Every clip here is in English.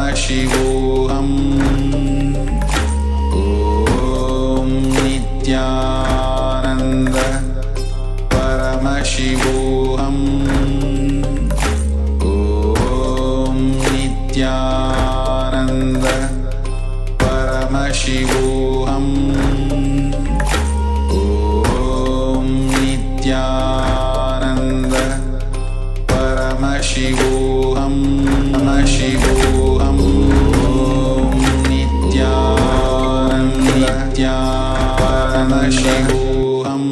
परमशिवोऽहम् ॐ नित्यानन्द परमशिवोऽहम् ॐ नित्यानन्द परमशिवोऽहम् ॐ नित्यानन्द परमशिवोऽहम् परमशिवोऽहम् नित्यानन्द परमशिवोऽहम्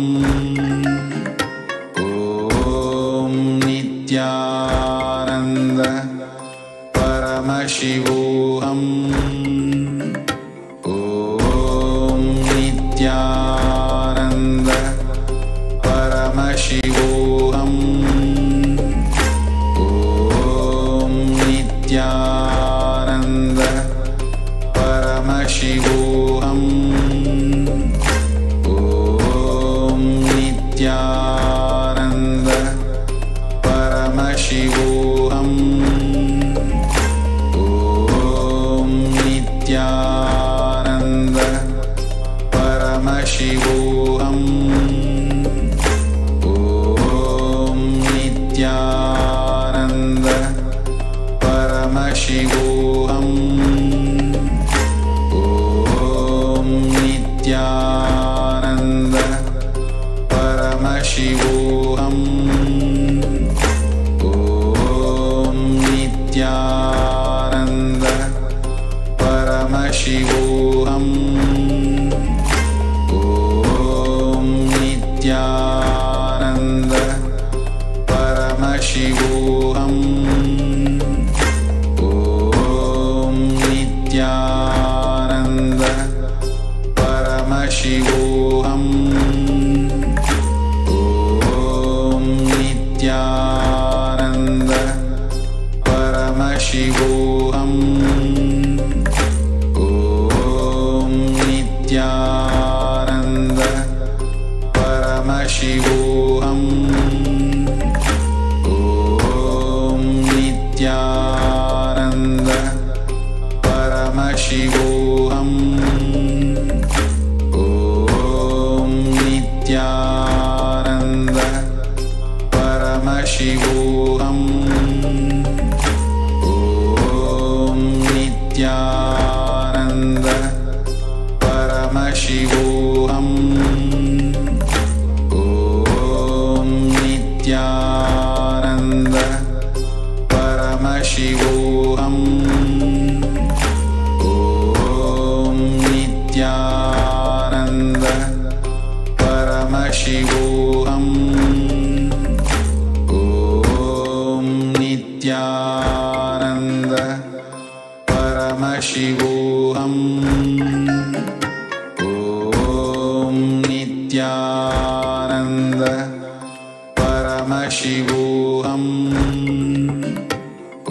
ॐ नित्यानन्द परमशिवोऽहम् ॐ नित्यानन्द परमशिवोऽहम् ॐ नित्यानन्द परमशिवोऽहम् ॐ नित्यानन्द परमशिवोऽहम् ॐ नित्यानन्द परमशिवोऽहम् ॐ नित्यानन्द परमशिवोऽहम् नित्यानन्द परमशिवोऽहम् ॐ नित्यानन्द परमशिवोऽहम् ॐ नित्यानन्द परमशिवोऽहम् ॐ नित्यानन्द परमशिवोऽहम् ॐ नित्यानन्द परमशिवोऽहम् ॐ नित्यानन्द परमशिवोऽहम् ॐ नित्यानन्द परमशिवोऽहम् नित्यानन्द परमशिवोऽहम् ॐ नित्यानन्द परमशिवोऽहम् ॐ नित्यानन्द परमशिवोऽहम् ॐ नित्यानन्द परमशिवोऽहम् ॐ नित्यानन्द परमशिवोऽहम्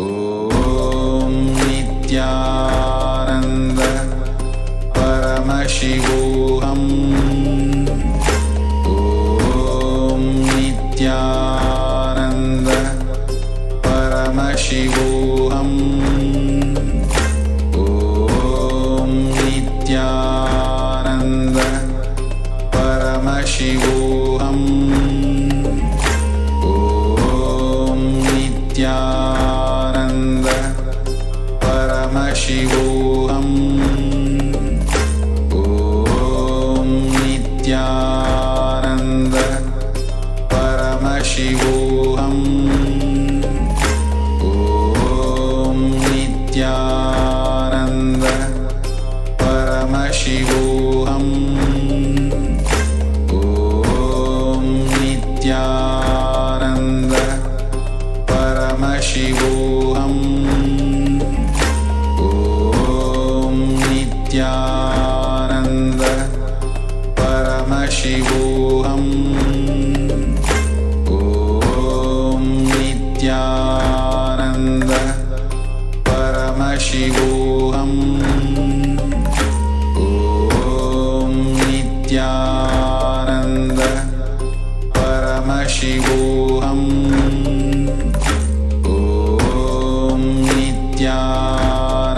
ॐ नित्यानन्द परमशिवोऽहम् ॐ नित्यानन्द परमशिवोऽहम् ॐ नित्यानन्द परमशिवोऽहम् ॐ नित्यानन्द परमशिवोऽहम् ॐ नित्यानन्द परमशिवोऽहम् ॐ नित्यानन्द परमशिवोऽहम् ॐ नित्यानन्द परमशिवोऽहम् ॐ नित्यानन्द परमशिवोऽहम् ॐ नित्यानन्द परमशिवोऽहम् ॐ नित्यानन्द परमशिवोऽहम् ॐ नित्यानन्द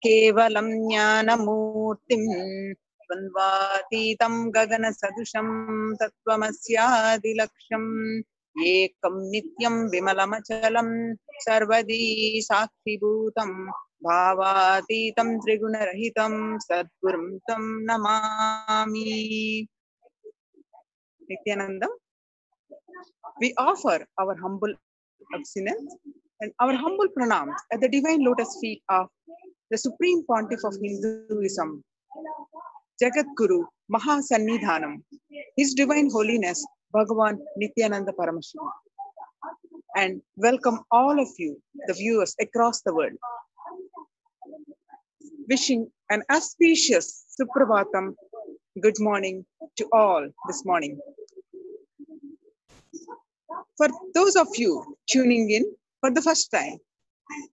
केवलं ज्ञानमूर्तिं द्वन्द्वातीतं गगनसदृशं तत्त्वमस्यादिलक्ष्यम् एकं नित्यं विमलमचलं सर्वदी साक्षिभूतं भावातीतं त्रिगुणरहितं सद्गुरुं तं Namami. Nityananda, we offer our humble obeisance and our humble pranams at the divine lotus feet of the Supreme Pontiff of Hinduism, Jagat Guru Mahasannidhanam, His Divine Holiness Bhagavan Nityananda Paramashiva, and welcome all of you, the viewers across the world. Wishing an auspicious Suprabhatam, good morning to all this morning. For those of you tuning in for the first time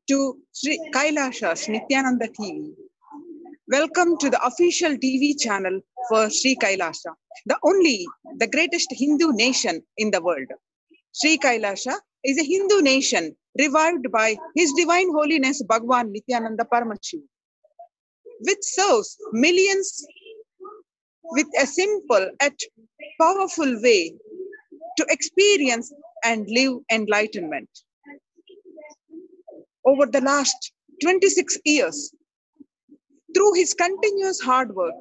to Sri Kailasha's Nityananda TV, welcome to the official TV channel for Sri Kailasha, the greatest Hindu nation in the world. Sri Kailasha is a Hindu nation revived by His Divine Holiness Bhagavan Nityananda Paramashiva, which serves millions with a simple yet powerful way to experience and live enlightenment. Over the last 26 years, through his continuous hard work,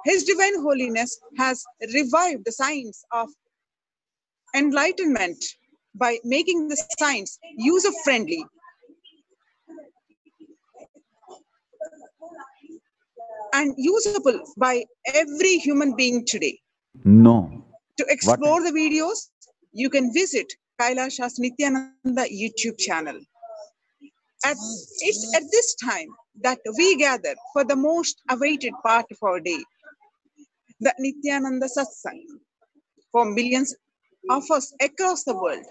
His Divine Holiness has revived the science of enlightenment by making the science user-friendly and usable by every human being today. No. To explore the videos, you can visit Kailasha's Nityananda YouTube channel. It's at this time that we gather for the most awaited part of our day, the Nityananda Satsang, for millions of us across the world.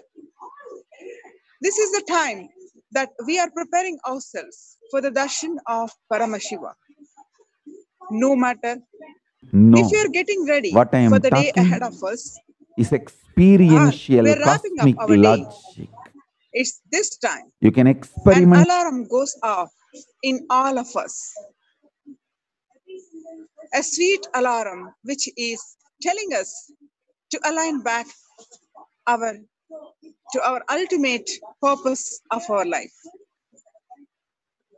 This is the time that we are preparing ourselves for the darshan of Paramashiva. No matter if you are getting ready What I am for the day talking ahead of us, is experiential we're wrapping up cosmic our day. logic. It's this time You can an experiment. alarm goes off in all of us. A sweet alarm which is telling us to align back to our ultimate purpose of our life.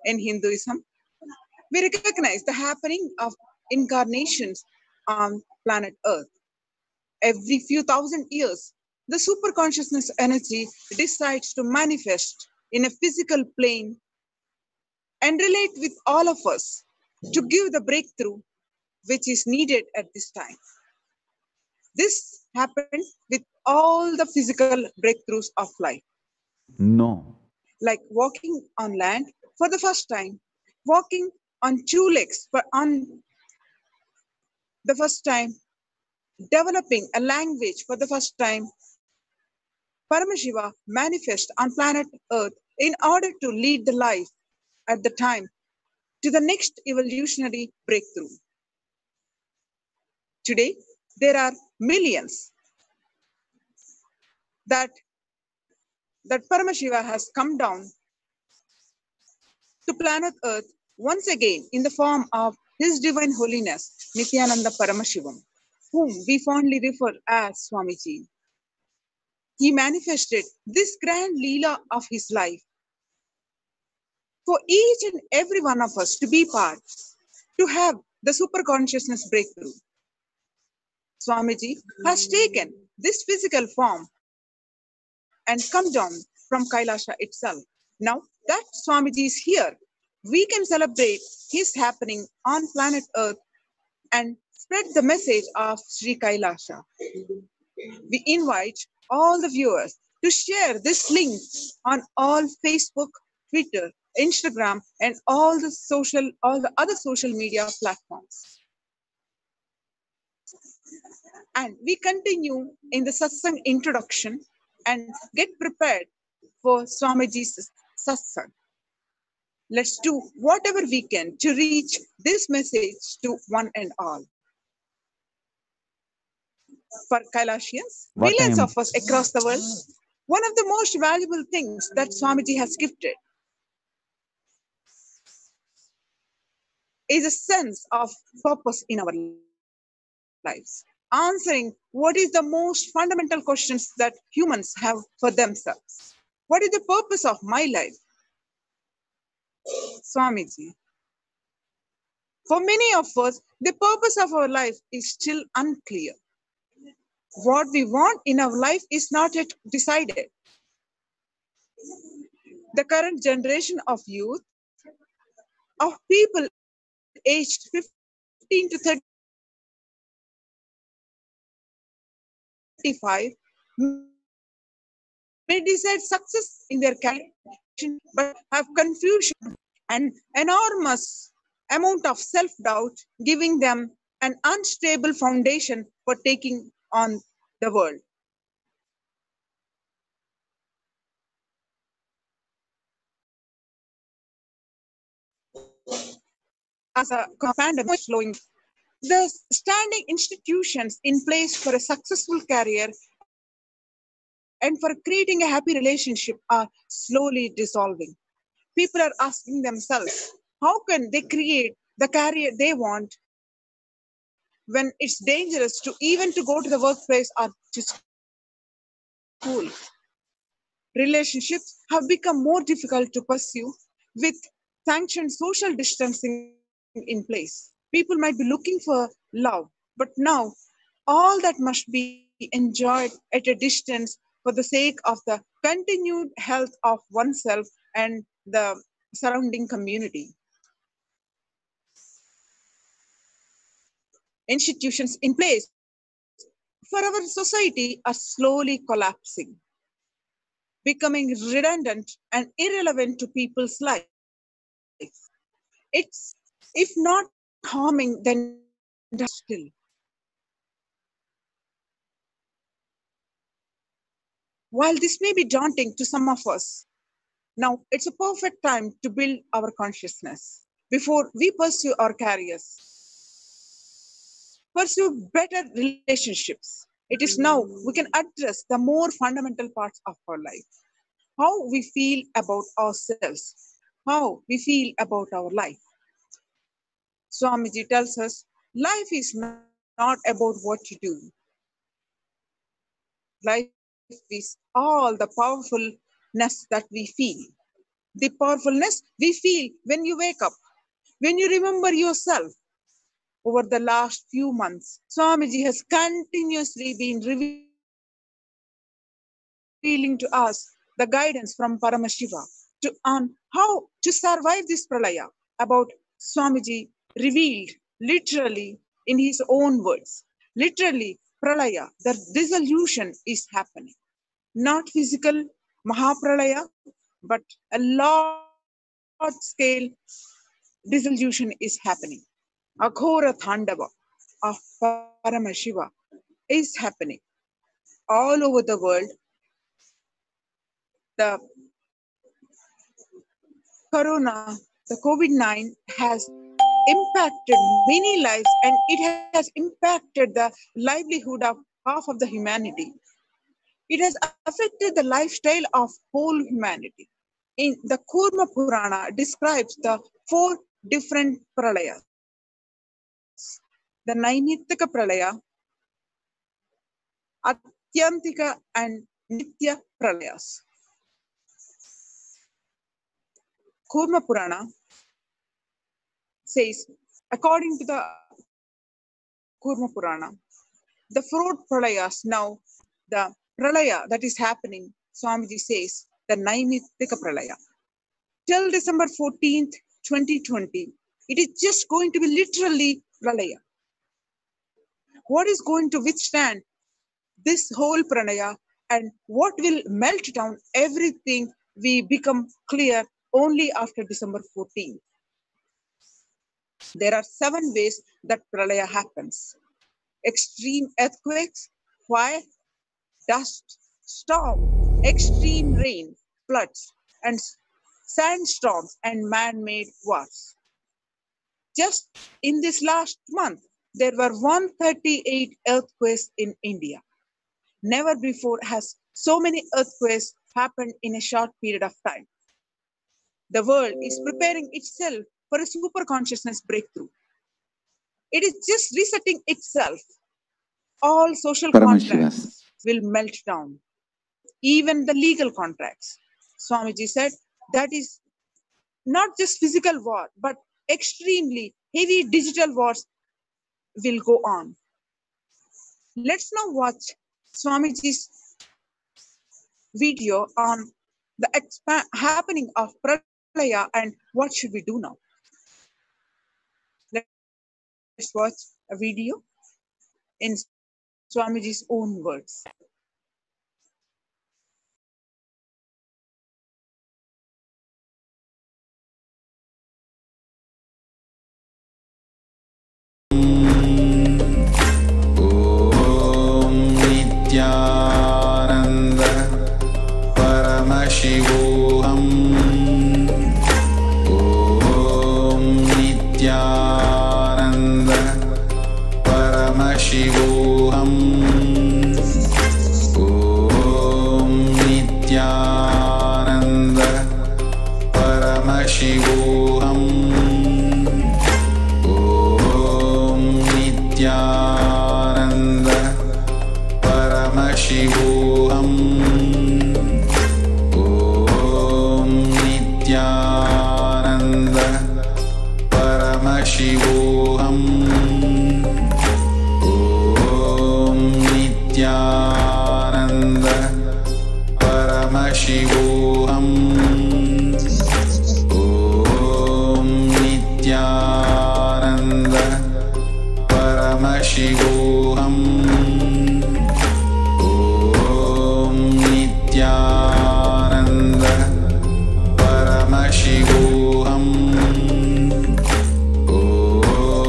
In Hinduism, we recognize the happening of incarnations on planet Earth. Every few thousand years, the superconsciousness energy decides to manifest in a physical plane and relate with all of us to give the breakthrough which is needed at this time. This happened with all the physical breakthroughs of life, No. like walking on land for the first time, walking on two legs for the first time, developing a language for the first time. Paramashiva manifests on planet Earth in order to lead the life at the time to the next evolutionary breakthrough. Today, there are millions that Paramashiva has come down to planet Earth once again in the form of His Divine Holiness Nityananda Paramashivam, whom we fondly refer as Swamiji. He manifested this grand Leela of his life for each and every one of us to be part, to have the super consciousness breakthrough. Swamiji has taken this physical form and come down from Kailasha itself. Now that Swamiji is here, we can celebrate his happening on planet Earth and spread the message of Sri Kailasha. We invite all the viewers to share this link on all Facebook, Twitter, Instagram, and all the other social media platforms. And we continue in the satsang introduction and get prepared for Swamiji's satsang. Let's do whatever we can to reach this message to one and all. For Kailashians, millions of us across the world, one of the most valuable things that Swamiji has gifted is a sense of purpose in our lives, answering what is the most fundamental questions that humans have for themselves. What is the purpose of my life? Swamiji. For many of us, the purpose of our life is still unclear. What we want in our life is not yet decided. The current generation of youth, of people aged 15 to 35, may decide success in their career, but have confusion and enormous amount of self-doubt, giving them an unstable foundation for taking on the world. As a pandemic is slowing, the standing institutions in place for a successful career and for creating a happy relationship are slowly dissolving. People are asking themselves, how can they create the career they want when it's dangerous to even to go to the workplace or to school? Relationships have become more difficult to pursue with sanctioned social distancing in place. People might be looking for love, but now all that must be enjoyed at a distance for the sake of the continued health of oneself and the surrounding community. Institutions in place for our society are slowly collapsing, becoming redundant and irrelevant to people's life. It's, if not harming, then still. While this may be daunting to some of us, now it's a perfect time to build our consciousness before we pursue our careers, pursue better relationships. It is now we can address the more fundamental parts of our life. How we feel about ourselves, how we feel about our life. Swamiji tells us life is not about what you do. Life is all the powerfulness that we feel. The powerfulness we feel when you wake up, when you remember yourself. Over the last few months, Swamiji has continuously been revealing to us the guidance from Paramashiva on how to survive this pralaya. About Swamiji revealed literally in his own words. Literally, pralaya, the dissolution is happening. Not physical Mahapralaya, but a large scale dissolution is happening. Aghora Thandava of Paramashiva is happening all over the world. The corona, the COVID-19 has impacted many lives and it has impacted the livelihood of half of the humanity. It has affected the lifestyle of whole humanity. In the Kurma Purana describes the four different pralayas. The Naimitika Pralaya, Atyantika and Nitya Pralayas. Kurma Purana says, according to the Kurma Purana, the four pralayas now, the pralaya that is happening, Swamiji says, the Naimitika Pralaya. Till December 14th, 2020, it is just going to be literally pralaya. What is going to withstand this whole pranaya and what will melt down everything we become clear only after December 14th. There are 7 ways that pralaya happens. Extreme earthquakes, fire, dust, storm, extreme rain, floods, and sandstorms and man-made wars. Just in this last month, there were 138 earthquakes in India. Never before has so many earthquakes happened in a short period of time. The world is preparing itself for a super consciousness breakthrough. It is just resetting itself. All social Paramashiva. contracts will melt down, even the legal contracts. Swamiji said that is not just physical war, but extremely heavy digital wars will go on. Let's now watch Swamiji's video on the happening of Pralaya and what should we do now. Let's watch a video in Swamiji's own words. Om Nityananda Paramashivoham. Om Nityananda Paramashivoham. Om Nityananda Paramashivoham. Om Nityananda Paramashivoham. Om Nityananda Paramashivoham. Om Nityananda Paramashivoham. Om Nityananda Paramashivoham. Om Nityananda Paramashivoham. Om Nityananda Paramashivoham.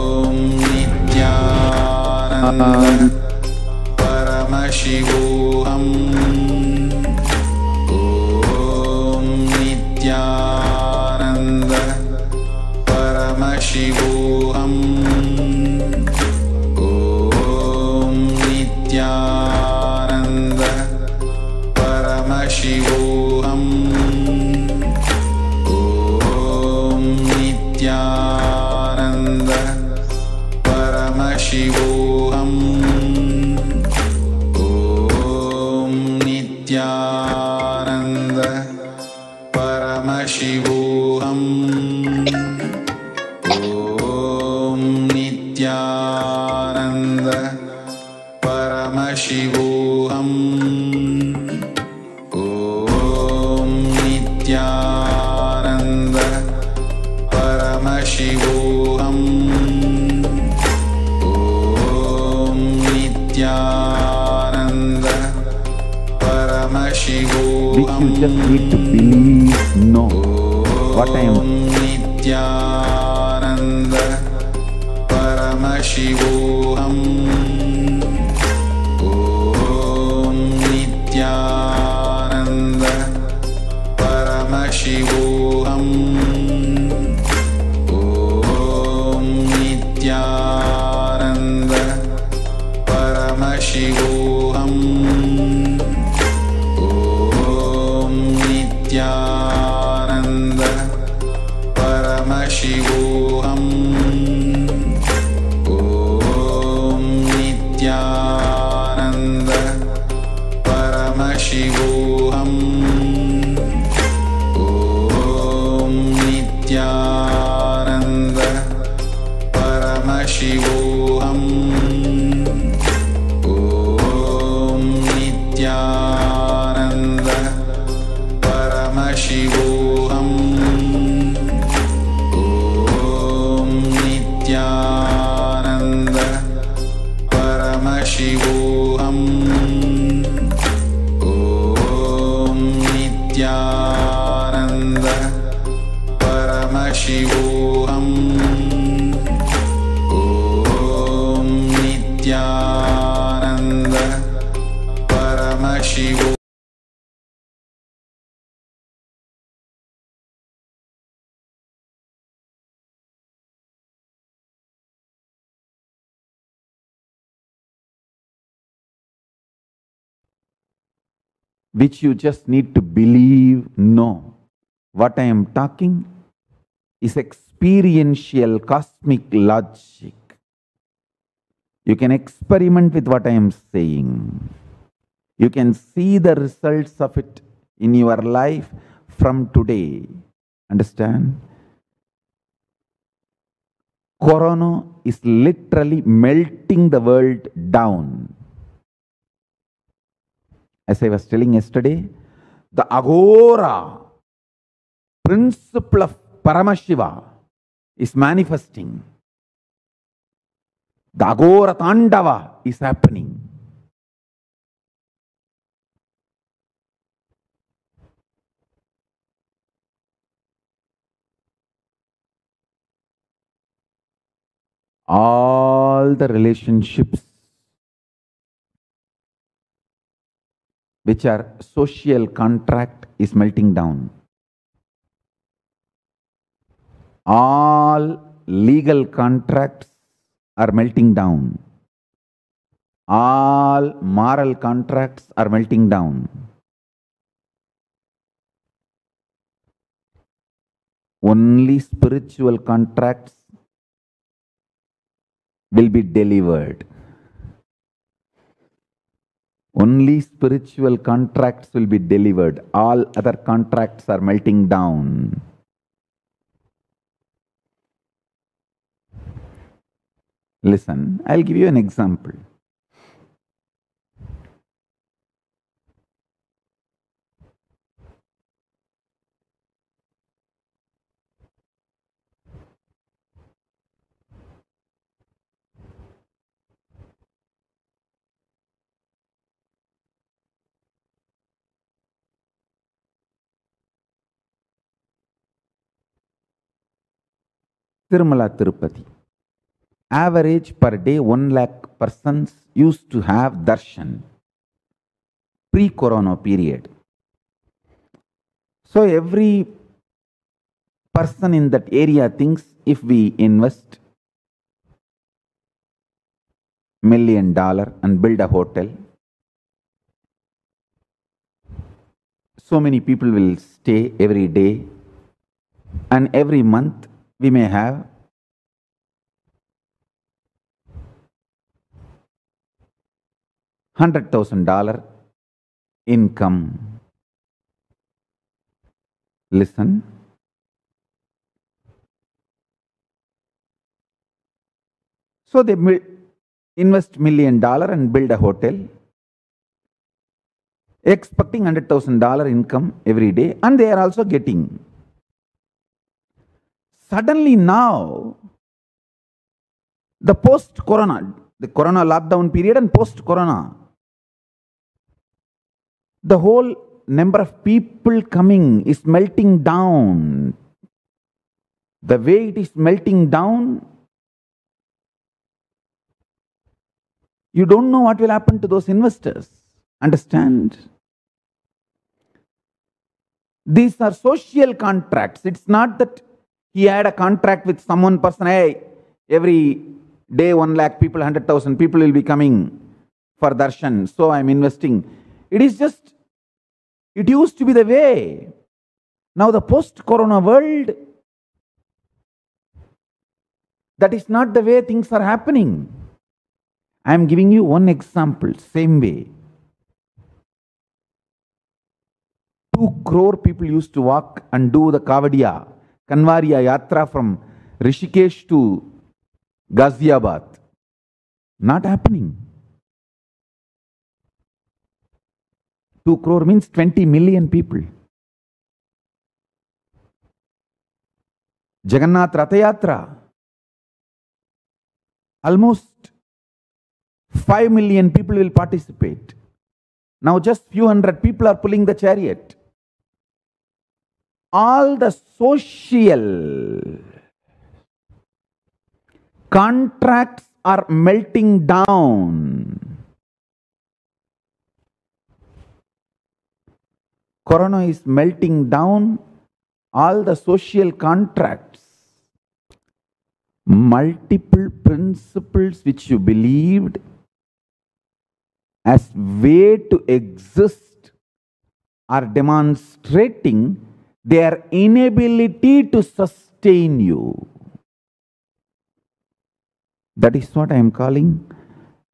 Om Nityananda Paramashivoham. Om Nityananda Paramashivoham. Om Nityananda Paramashivoham. Om Nityananda Paramashivoham. Om Nityananda Paramashivoham. Om Nityananda Paramashivoham. Om Nityananda Which Paramashivoham. you just need to believe, no. What I am. Om Nityananda Paramashivoham. Om Nityananda Paramashivoham. Om Nityananda Paramashivoham. Om Nityananda Paramashivoham. Om Nityananda Paramashivoham. Om Nityananda Paramashivoham. Om Nityananda Paramashivoham. Om Nityananda Paramashivoham. Om Nityananda Paramashivoham. Om Nityananda Paramashivoham. Which you just need to believe, no. what I am talking is experiential cosmic logic. You can experiment with what I am saying. You can see the results of it in your life from today. Understand? Corona is literally melting the world down. As I was telling yesterday, the Agora principle of Paramashiva is manifesting. The Agora Tandava is happening. All the relationships which are social contract is melting down. All legal contracts are melting down. All moral contracts are melting down. Only spiritual contracts will be delivered. Only spiritual contracts will be delivered. All other contracts are melting down. Listen, I'll give you an example. Tirumala Tirupati. Average per day 1 lakh persons used to have darshan pre-corona period. So every person in that area thinks if we invest $1 million and build a hotel, so many people will stay every day, and every month we may have $100,000 income. Listen. So they invest $1 million and build a hotel, expecting $100,000 income every day, and they are also getting. Suddenly now, the post-corona, the corona lockdown period and post-corona, the whole number of people coming is melting down. The way it is melting down, you don't know what will happen to those investors. Understand? These are social contracts. It's not that he had a contract with someone person, hey, every day 1 lakh people, 100,000 people will be coming for darshan, so I'm investing. It is just, it used to be the way. Now the post-corona world, that is not the way things are happening. I am giving you one example, same way. 2 crore people used to walk and do the Kavadiya, Kanwariya Yatra from Rishikesh to Ghaziabad. Not happening. 2 crore means 20 million people. Jagannath Ratha Yatra, almost 5 million people will participate. Now just few hundred people are pulling the chariot. All the social contracts are melting down. Corona is melting down all the social contracts. Multiple principles which you believed as way to exist are demonstrating their inability to sustain you. That is what I am calling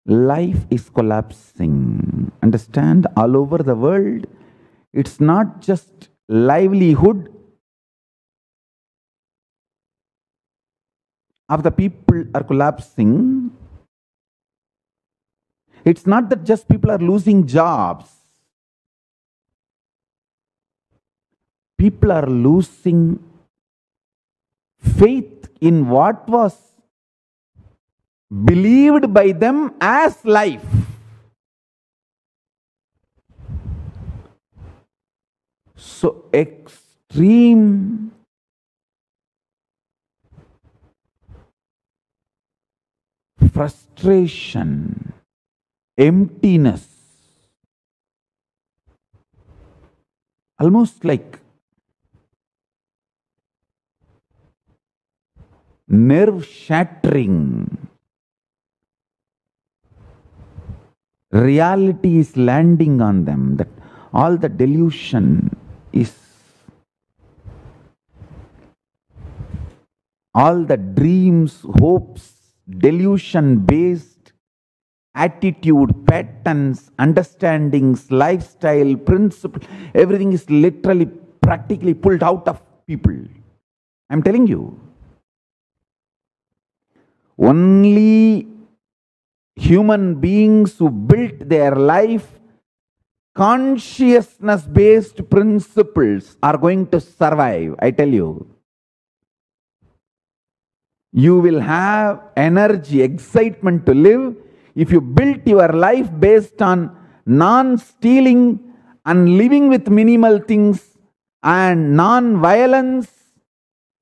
life is collapsing. Understand? All over the world, it's not just livelihood of the people are collapsing. It's not that just people are losing jobs. People are losing faith in what was believed by them as life. So extreme frustration, emptiness, almost like nerve shattering. Reality is landing on them, that all the delusion is, all the dreams, hopes, delusion-based attitude, patterns, understandings, lifestyle, principle, everything is literally, practically pulled out of people. I'm telling you. Only human beings who built their life consciousness-based principles are going to survive, I tell you. You will have energy, excitement to live if you built your life based on non-stealing and living with minimal things and non-violence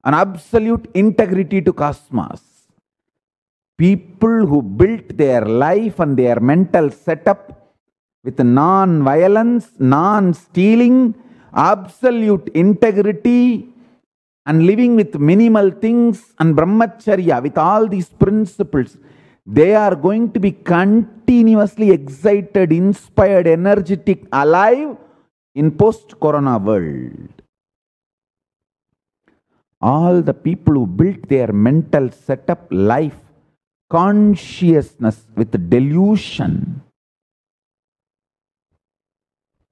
and absolute integrity to cosmos. People who built their life and their mental setup with non-violence, non-stealing, absolute integrity, and living with minimal things and brahmacharya, with all these principles, they are going to be continuously excited, inspired, energetic, alive in post-corona world. All the people who built their mental setup, life, consciousness with delusion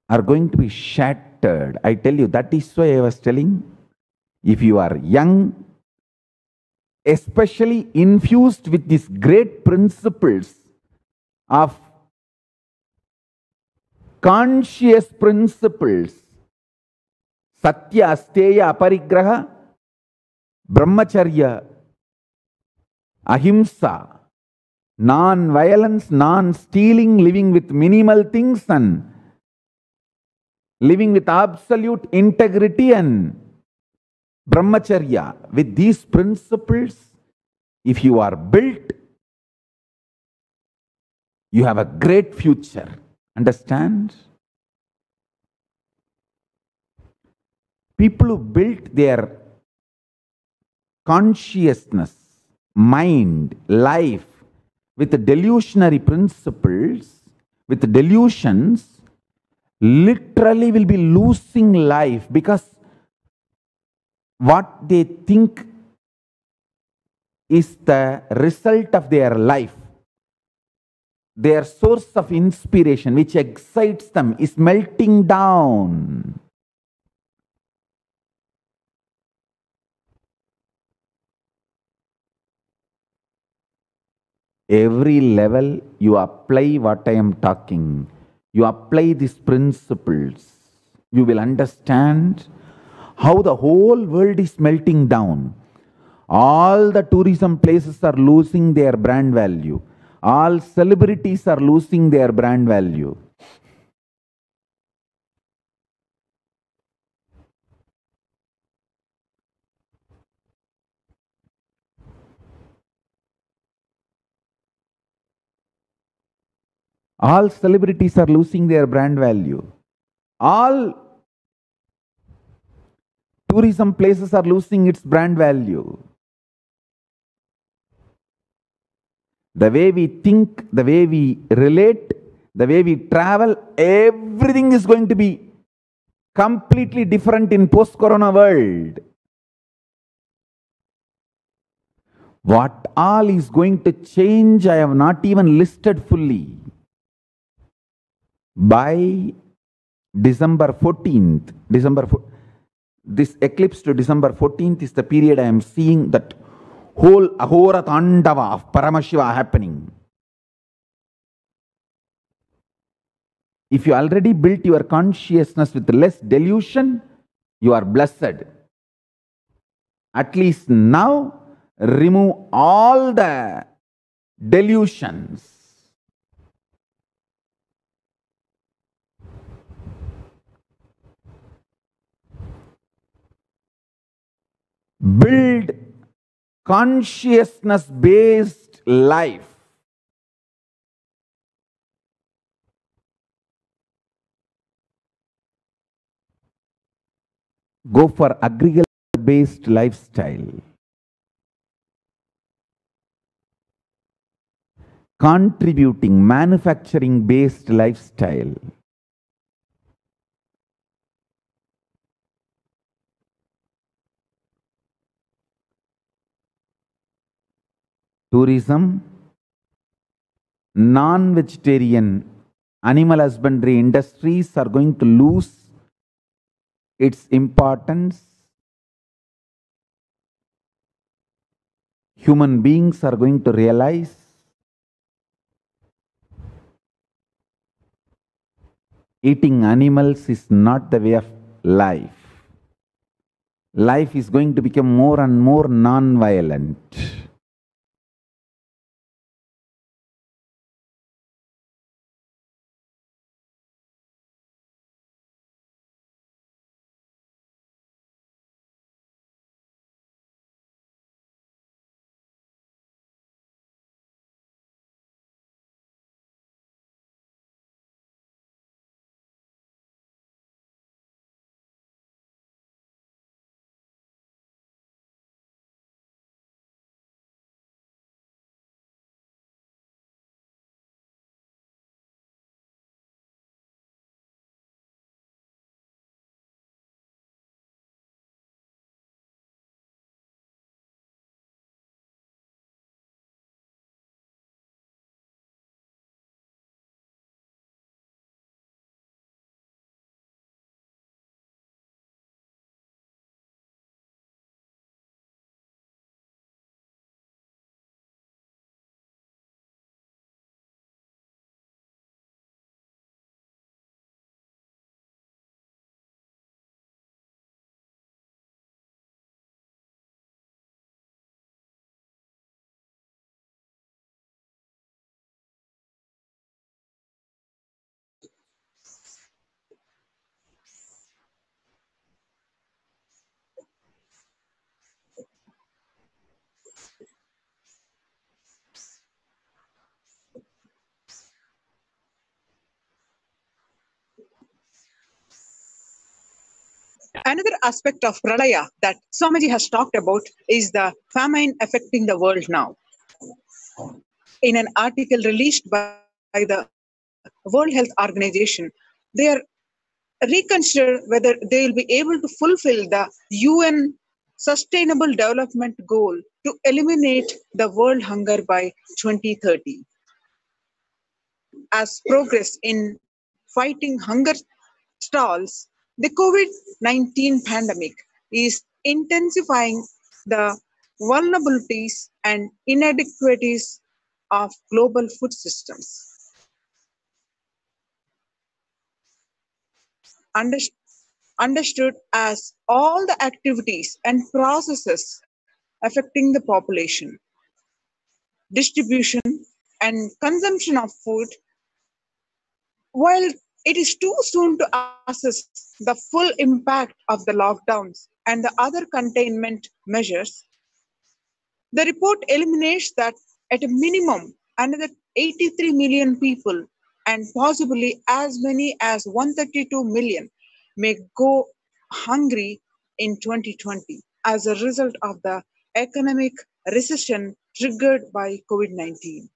are going to be shattered. I tell you, that is why I was telling, if you are young, especially infused with these great principles of conscious principles, Satya, Asteya, Aparigraha, Brahmacharya, Ahimsa, non-violence, non-stealing, living with minimal things and living with absolute integrity and brahmacharya. With these principles, if you are built, you have a great future. Understand? People who built their consciousness, mind, life with delusionary principles, with delusions, literally will be losing life, because what they think is the result of their life, their source of inspiration, which excites them, is melting down. Every level you apply what I am talking, you apply these principles, you will understand how the whole world is melting down. All the tourism places are losing their brand value. All celebrities are losing their brand value. All celebrities are losing their brand value. All tourism places are losing its brand value. The way we think, the way we relate, the way we travel, everything is going to be completely different in post-corona world. What all is going to change, I have not even listed fully. By December 14th, this eclipse to December 14th is the period I am seeing that whole Ahora Tandava of Paramashiva happening. If you already built your consciousness with less delusion, you are blessed. At least now, remove all the delusions. Build consciousness-based life. Go for agriculture-based lifestyle. Contributing, manufacturing-based lifestyle. Tourism, non-vegetarian animal husbandry industries are going to lose its importance. Human beings are going to realize eating animals is not the way of life. Life is going to become more and more non-violent. Another aspect of Pralaya that Swamiji has talked about is the famine affecting the world now. In an article released by the World Health Organization, they are reconsider whether they will be able to fulfill the UN Sustainable Development Goal to eliminate the world hunger by 2030. As progress in fighting hunger stalls, the COVID-19 pandemic is intensifying the vulnerabilities and inadequacies of global food systems. Under- Understood as all the activities and processes affecting the population, distribution, and consumption of food. While it is too soon to assess the full impact of the lockdowns and the other containment measures, the report eliminates that at a minimum another 83 million people and possibly as many as 132 million may go hungry in 2020 as a result of the economic recession triggered by COVID 19.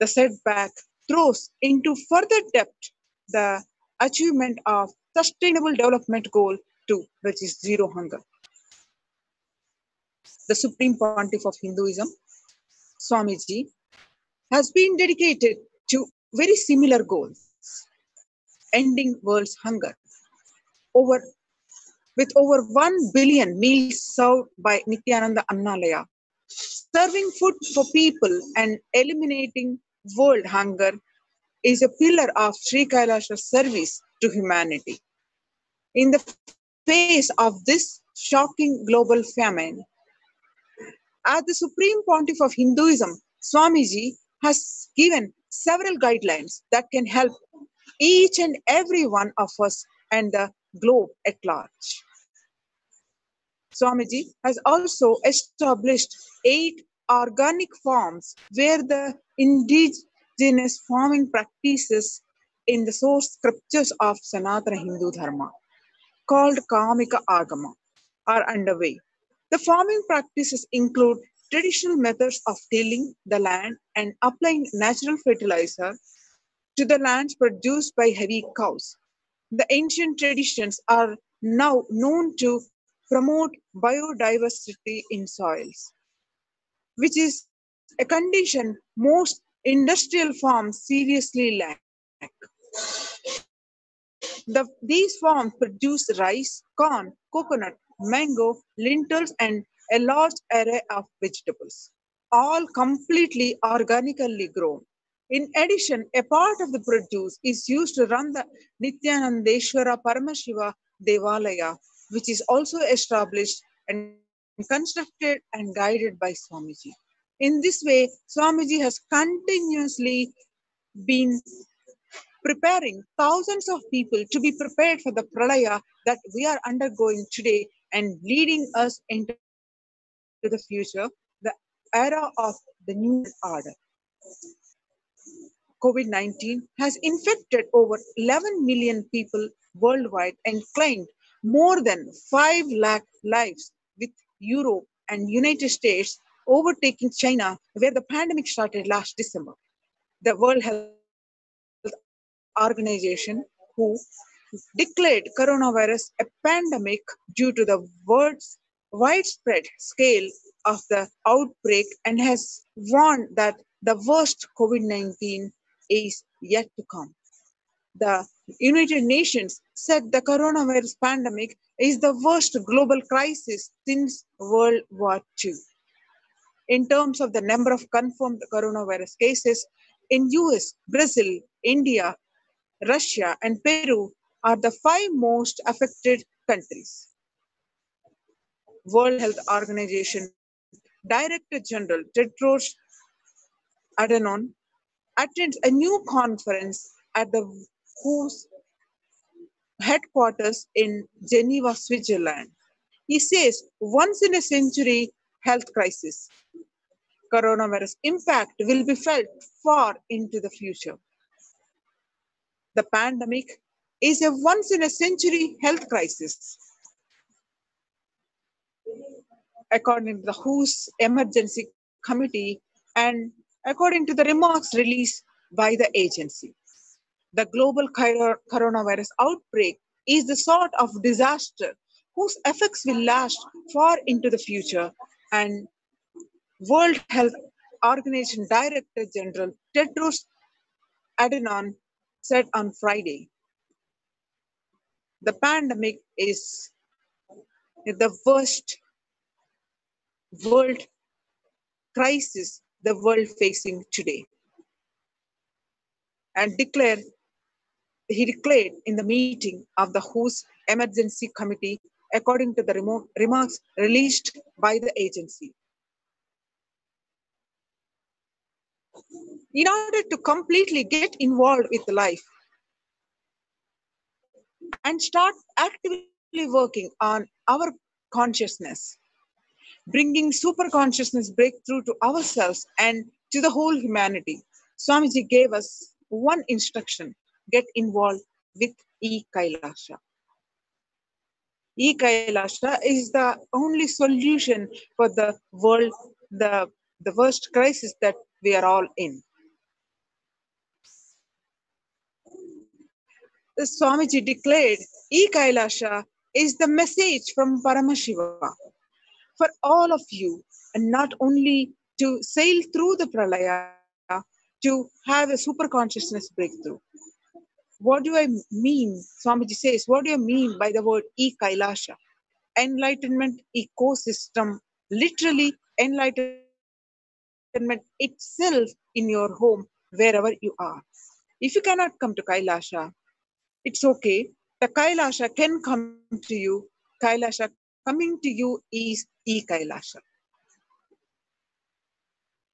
The setback throws into further depth the achievement of Sustainable Development Goal 2, which is zero hunger. The Supreme Pontiff of Hinduism, Swamiji, has been dedicated to very similar goals, ending world's hunger. With over 1 billion meals served by Nityananda Annalaya, serving food for people and eliminating world hunger is a pillar of Sri Kailasha's service to humanity. In the face of this shocking global famine, as the Supreme Pontiff of Hinduism, Swamiji has given several guidelines that can help each and every one of us and the globe at large. Swamiji has also established 8 organic farms where the indigenous farming practices in the source scriptures of Sanatana Hindu Dharma, called Kamika Agama, are underway. The farming practices include traditional methods of tilling the land and applying natural fertilizer to the lands produced by heavy cows. The ancient traditions are now known to promote biodiversity in soils, which is a condition most industrial farms seriously lack. These farms produce rice, corn, coconut, mango, lentils, and a large array of vegetables, all completely organically grown. In addition, a part of the produce is used to run the Nityanandeshwara Paramashiva Devalaya, which is also established and constructed and guided by Swamiji. In this way, Swamiji has continuously been preparing thousands of people to be prepared for the pralaya that we are undergoing today and leading us into the future, the era of the new order. COVID-19 has infected over 11 million people worldwide and claimed more than 5 lakh lives, with Europe and United States overtaking China, where the pandemic started last December. The World Health Organization, who declared coronavirus a pandemic due to the widespread scale of the outbreak, and has warned that the worst COVID-19 is yet to come. The United Nations said the coronavirus pandemic is the worst global crisis since World War II. In terms of the number of confirmed coronavirus cases in US, Brazil, India, Russia, and Peru are the 5 most affected countries. World Health Organization Director General Tedros Adhanom attends a new conference at the WHO's headquarters in Geneva, Switzerland. He says, once in a century health crisis. Coronavirus impact will be felt far into the future. The pandemic is a once in a century health crisis. According to the WHO's emergency committee and according to the remarks released by the agency, the global coronavirus outbreak is the sort of disaster whose effects will last far into the future, and World Health Organization Director General Tedros Adhanom said on Friday, the pandemic is the worst world crisis the world facing today, and he declared in the meeting of the WHO's emergency committee, according to the remarks released by the agency. In order to completely get involved with life and start actively working on our consciousness, bringing super consciousness breakthrough to ourselves and to the whole humanity, Swamiji gave us one instruction: get involved with E-Kailasha. E-Kailasha is the only solution for the world, the worst crisis that we are all in. Swamiji declared, E-Kailasha is the message from Paramashiva for all of you, and not only to sail through the pralaya, to have a super consciousness breakthrough. What do I mean? Swamiji says, what do you mean by the word E-Kailasha? Enlightenment ecosystem, literally enlightenment itself in your home, wherever you are. If you cannot come to Kailasha, it's okay. The Kailasha can come to you. Kailasha coming to you is E-Kailasha.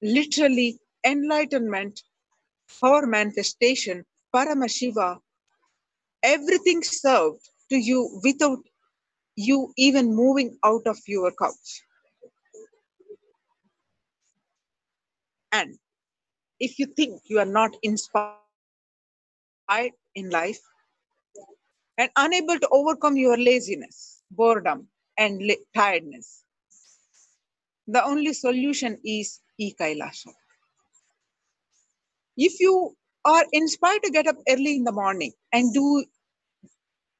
Literally, enlightenment, power manifestation, Paramashiva, everything served to you without you even moving out of your couch. And if you think you are not inspired in life and unable to overcome your laziness, boredom, and tiredness, the only solution is E-Kailasha. If you are inspired to get up early in the morning and do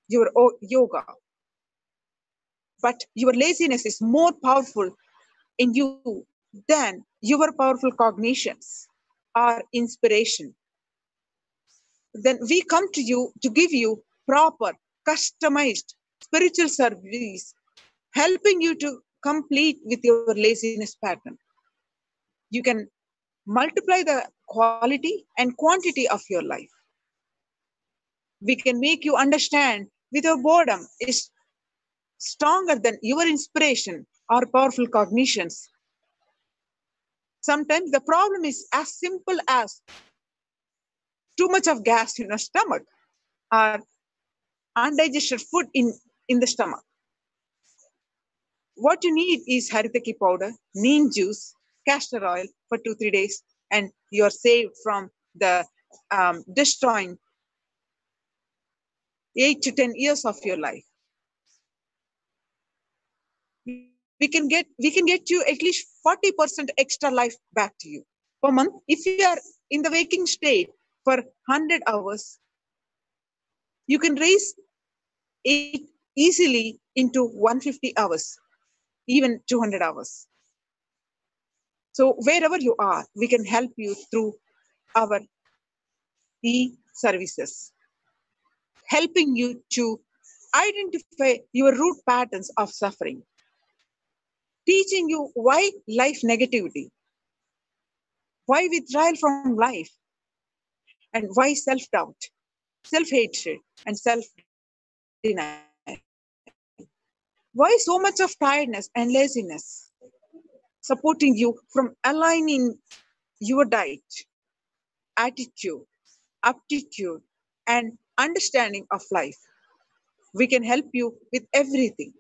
your yoga, but your laziness is more powerful in you than your powerful cognitions or inspiration, then we come to you to give you proper, customized spiritual service, helping you to complete with your laziness pattern. You can multiply the quality and quantity of your life. We can make you understand with your boredom is stronger than your inspiration or powerful cognitions. Sometimes the problem is as simple as too much of gas in your stomach or undigested food in the stomach. What you need is haritaki powder, neem juice, castor oil for 2-3 days, and you're saved from the destroying 8 to 10 years of your life. We can get you at least 40% extra life back to you per month. If you are in the waking state for 100 hours, you can raise it easily into 150 hours, even 200 hours. So wherever you are, we can help you through our e-services, helping you to identify your root patterns of suffering, teaching you why life negativity, why withdrawal from life, and why self-doubt, self-hatred, and self-denial. Why so much of tiredness and laziness? Supporting you from aligning your diet, attitude, aptitude, and understanding of life. We can help you with everything.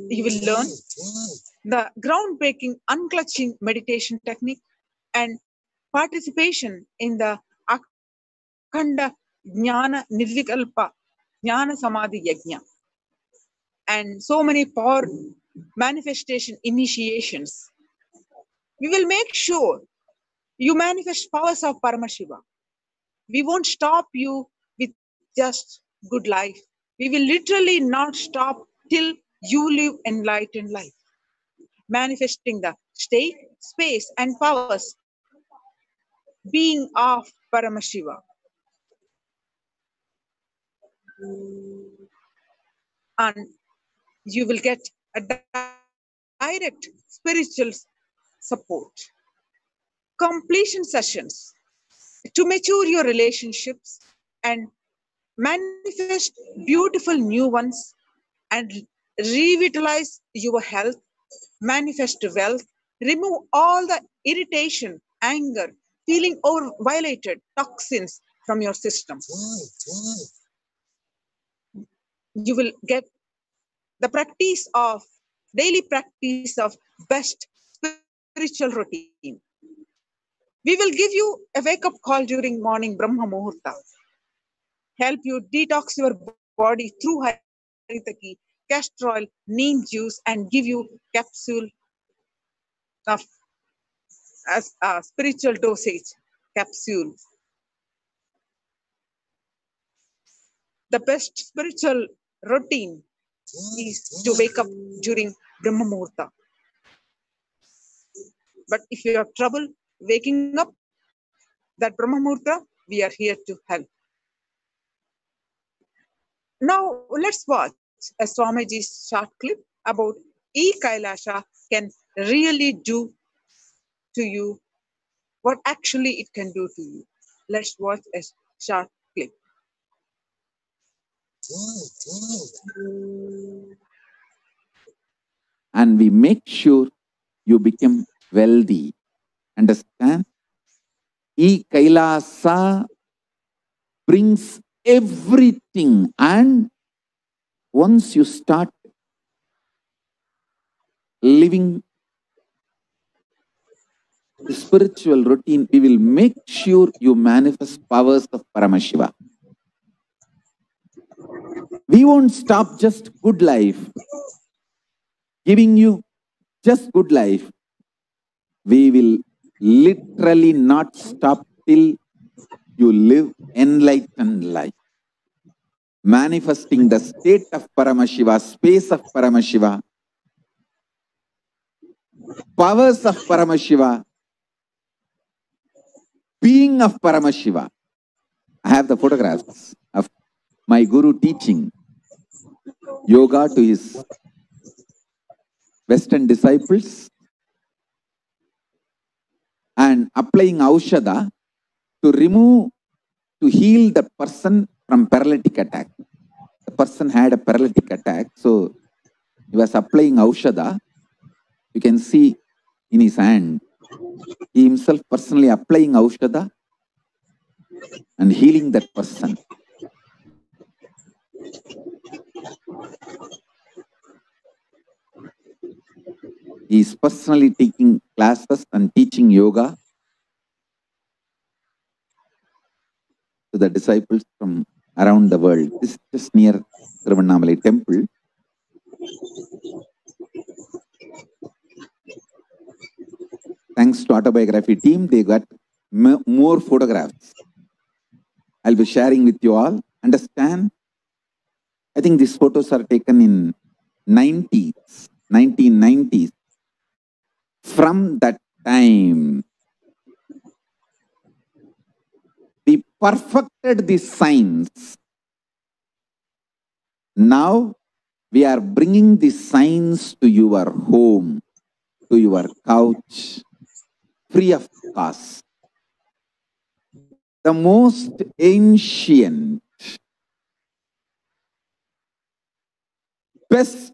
You will learn the groundbreaking unclutching meditation technique and participation in the Akhanda Jnana Nirvikalpa Jnana Samadhi Yajna and so many power manifestation initiations. We will make sure you manifest powers of Paramashiva. We won't stop you with just good life. We will literally not stop till you live enlightened life, manifesting the state, space, and powers being of Paramashiva. And you will get a direct spiritual support, completion sessions to mature your relationships and manifest beautiful new ones and revitalize your health, manifest wealth, remove all the irritation, anger, feeling over violated toxins from your system. You will get the practice of daily practice of best spiritual routine. We will give you a wake-up call during morning Brahma Muhurta, help you detox your body through Haritaki, castor oil, neem juice, and give you capsule of as a spiritual dosage capsule. The best spiritual routine is to wake up during Brahma Muhurta. But if you have trouble waking up that Brahma Muhurta, we are here to help. Now let's watch a Swamiji's short clip about e-Kailasha can really do to you, what actually it can do to you. Let's watch a short clip. And we make sure you become wealthy. Understand? E-Kailasa brings everything, and once you start living the spiritual routine, we will make sure you manifest powers of Paramashiva. We won't stop just good life, giving you just good life. We will literally not stop till you live enlightened life. Manifesting the state of Paramashiva, space of Paramashiva, powers of Paramashiva, being of Paramashiva. I have the photographs of my Guru teaching yoga to his Western disciples and applying Aushadha to heal the person from paralytic attack. The person had a paralytic attack, so he was applying Aushadha. You can see in his hand, he himself personally applying Aushadha and healing that person. He is personally taking classes and teaching yoga to the disciples from around the world. This is just near Tiruvannamalai temple. Thanks to Autobiography team, they got more photographs. I'll be sharing with you all. Understand? I think these photos are taken in 1990s. From that time, we perfected the science. Now, we are bringing the science to your home, to your couch, free of cost. The most ancient, best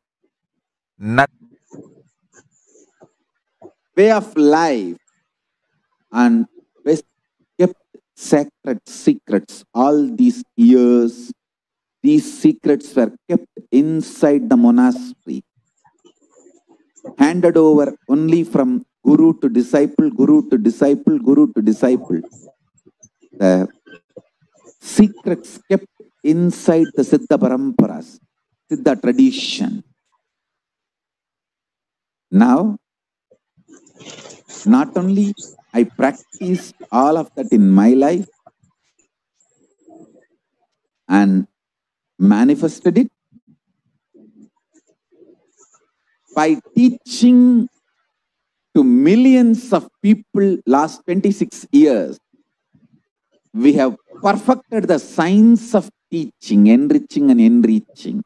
way of life and best kept sacred secrets. All these years, these secrets were kept inside the monastery, handed over only from guru to disciple, guru to disciple, guru to disciple. The secrets kept inside the Siddha Paramparas, Siddha tradition. Now, not only I practiced all of that in my life and manifested it by teaching to millions of people last 26 years. We have perfected the science of teaching, enriching and enriching.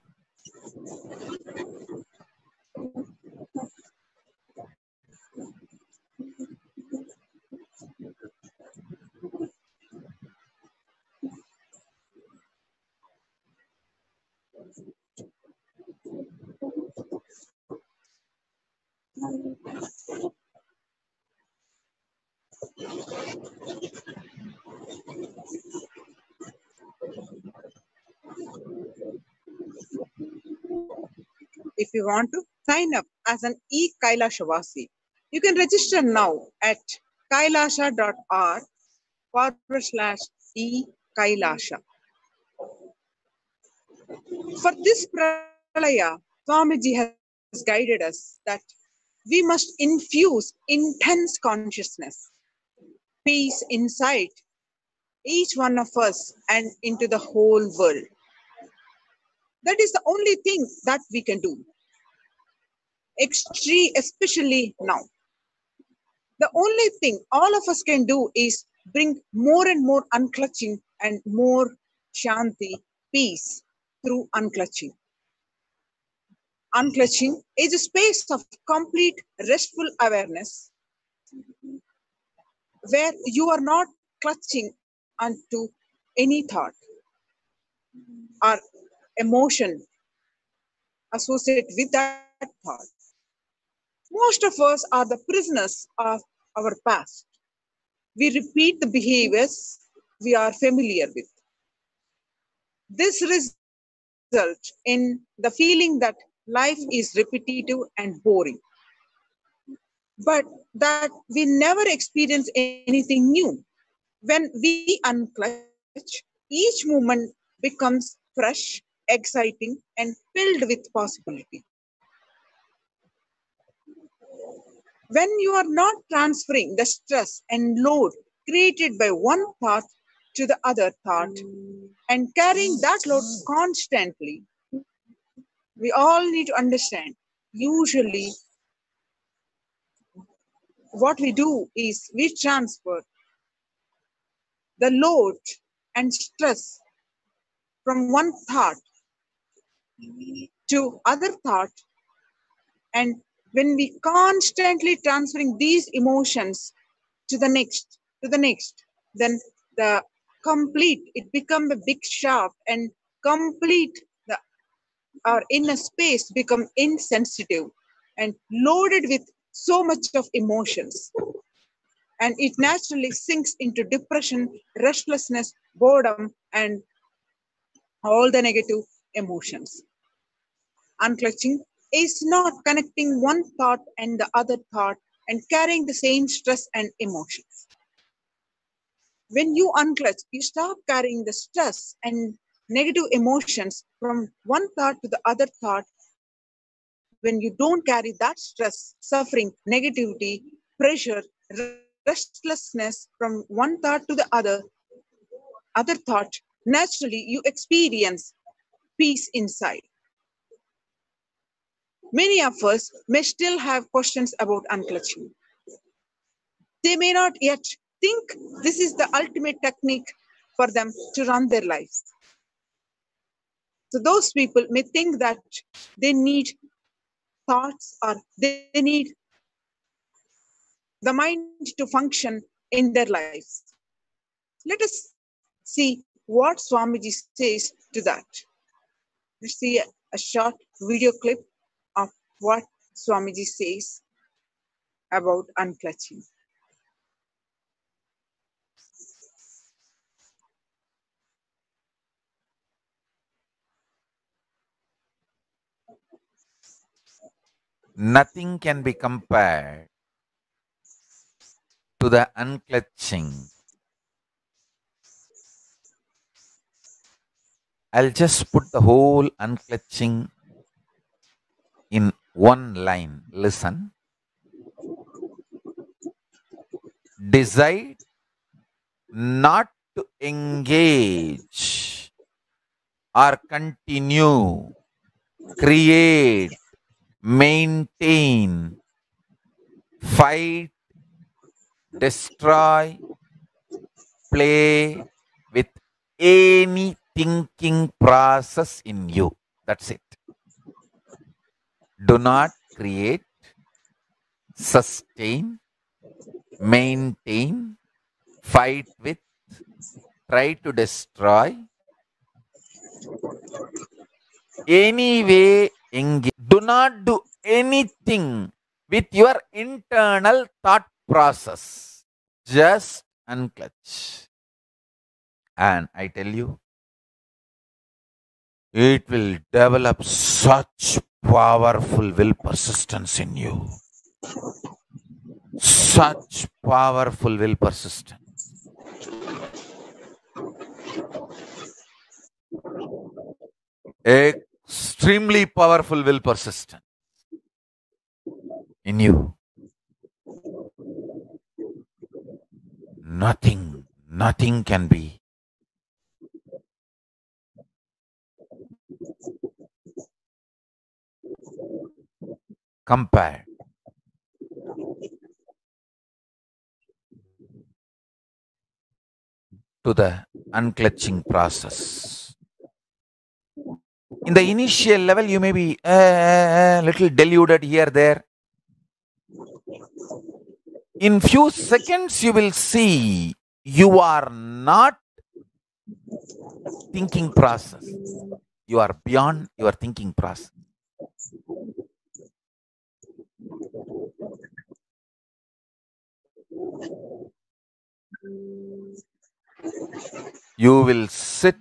If you want to sign up as an e-Kailashavasi, you can register now at kailasha.org/e-Kailasha. For this Pralaya, Swamiji has guided us that we must infuse intense consciousness, peace inside each one of us and into the whole world. That is the only thing that we can do, especially now. The only thing all of us can do is bring more and more unclutching and more shanti, peace through unclutching. Unclutching is a space of complete restful awareness where you are not clutching onto any thought or emotion associated with that thought. Most of us are the prisoners of our past. We repeat the behaviors we are familiar with. This results in the feeling that life is repetitive and boring, but that we never experience anything new. When we unclutch, each moment becomes fresh, exciting, and filled with possibility. When you are not transferring the stress and load created by one thought to the other thought and carrying that load constantly, we all need to understand. Usually, what we do is we transfer the load and stress from one thought to other thought, and when we constantly transferring these emotions to the next, then the complete it become a big shaft and complete the our inner space become insensitive and loaded with so much of emotions, and it naturally sinks into depression, restlessness, boredom, and all the negative emotions. Unclutching is not connecting one thought and the other thought and carrying the same stress and emotions. When you unclutch, you stop carrying the stress and negative emotions from one thought to the other thought. When you don't carry that stress, suffering, negativity, pressure, restlessness from one thought to the other thought, naturally you experience peace inside. Many of us may still have questions about unclutching. They may not yet think this is the ultimate technique for them to run their lives. So those people may think that they need thoughts or they need the mind to function in their lives. Let us see what Swamiji says to that. Let's see a short video clip of what Swamiji says about unclutching. Nothing can be compared to the unclutching. I'll just put the whole unclutching in one line. Listen. Decide not to engage or continue, create, maintain, fight, destroy, play with any thinking process in you. That's it. Do not create, sustain, maintain, fight with, try to destroy, anyway engage. Do not do anything with your internal thought process. Just unclutch. And I tell you, it will develop such powerful will persistence in you. Such powerful will persistence. Extremely powerful will persistence. in you. Nothing can be compared to the unclutching process. In the initial level, you may be a little deluded here, there. In few seconds, you will see you are not thinking process. You are beyond your thinking process. You will sit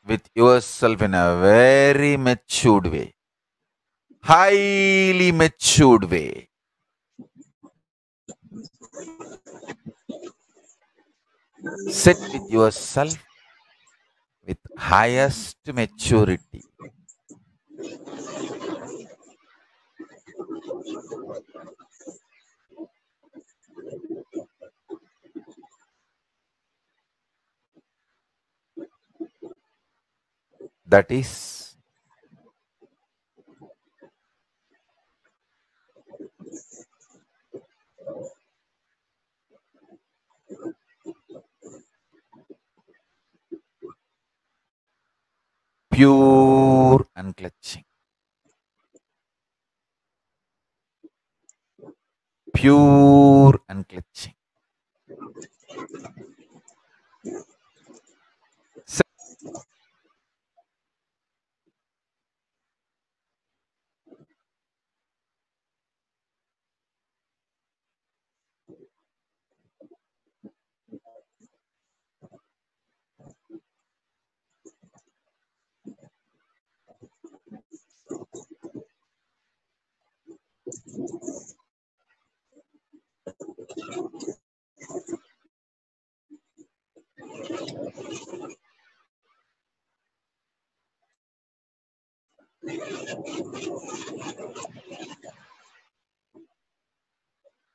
with yourself in a very matured way, highly matured way. Sit with yourself with highest maturity. That is pure unclutching. Pure unclutching.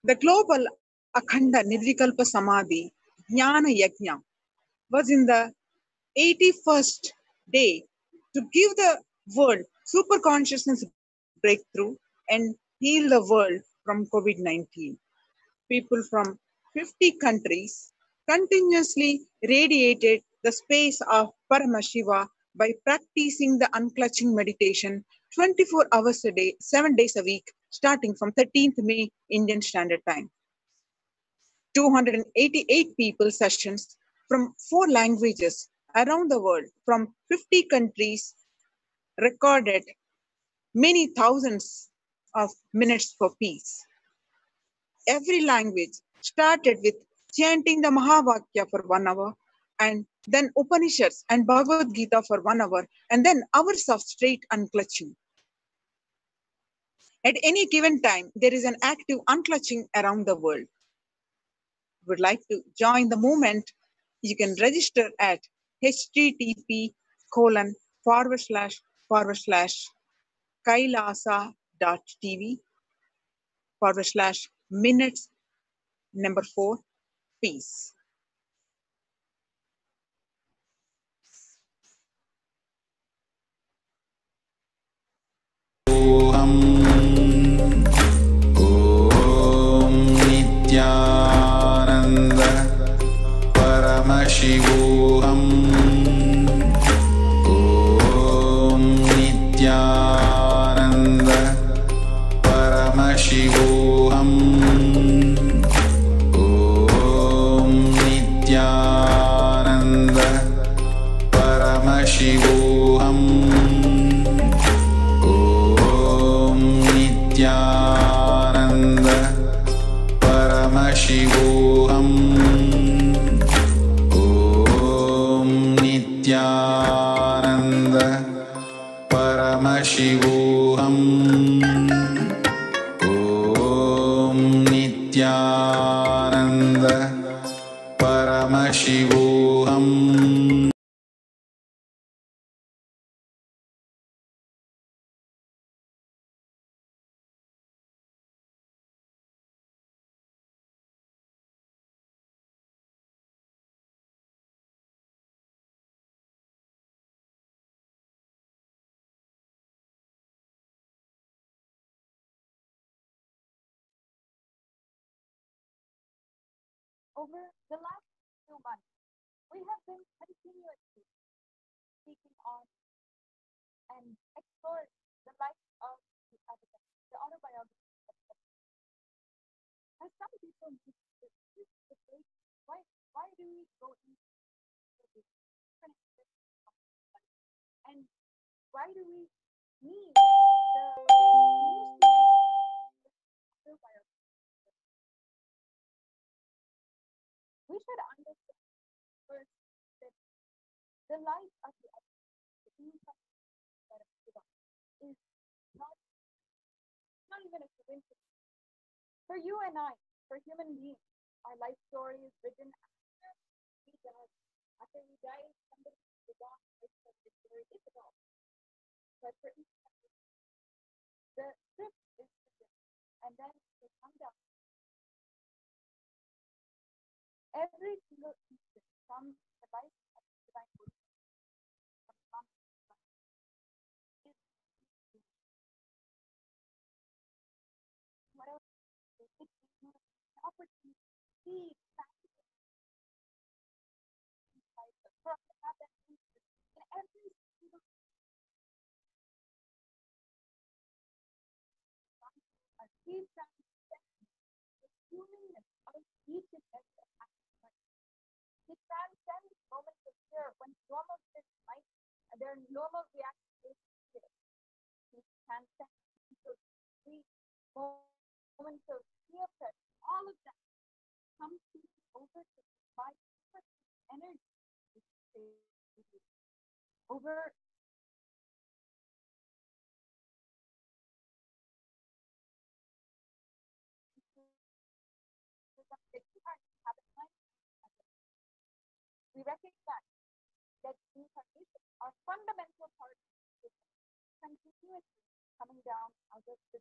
The global Akhanda Nidrikalpa Samadhi Jnana Yajna was in the 81st day to give the world super consciousness breakthrough and heal the world from COVID-19. People from 50 countries continuously radiated the space of Paramashiva by practicing the unclutching meditation 24 hours a day, 7 days a week, starting from 13th May Indian Standard Time. 288 people sessions from 4 languages around the world from 50 countries recorded many thousands of minutes for peace. Every language started with chanting the Mahavakya for 1 hour, and then Upanishads and Bhagavad Gita for 1 hour, and then hours of straight unclutching. At any given time, there is an active unclutching around the world. Would like to join the movement, you can register at http://kailasa.tv/minutes 4 peace. Soham. Om Nityananda Paramashivoham. Om Nityananda Paramashivoham. Om Nityananda Paramashivoham. Om Nityananda Paramashivoham. Om Nityananda Paramashivoham. Om Nityananda Paramashivoham. over the last few months, we have been continuously speaking on and exploring the life of the Abhidhamma, the autobiography of Abhidhamma. As some people need this debate, why do we go into the different aspects of life? And why do we need the autobiography? We should understand first that the life of the incarnate of Shiva is not even a coincidence. For you and I, for human beings, our life story is written after we die. After we die, somebody is gone, the story is about. But for each person, the script is written, and then they come down. Every single instant from the life of the divine Buddha, from is what else? It gives you an opportunity to see for us to have that instant in every single achieve that human of each and every aspect. It transcends moments of fear when normal things might their normal reaction is fear. It transcends those three moments of fear pressure. All of that comes to over to provide energy over we recognize that incarnations are fundamental parts of continuously coming down out of the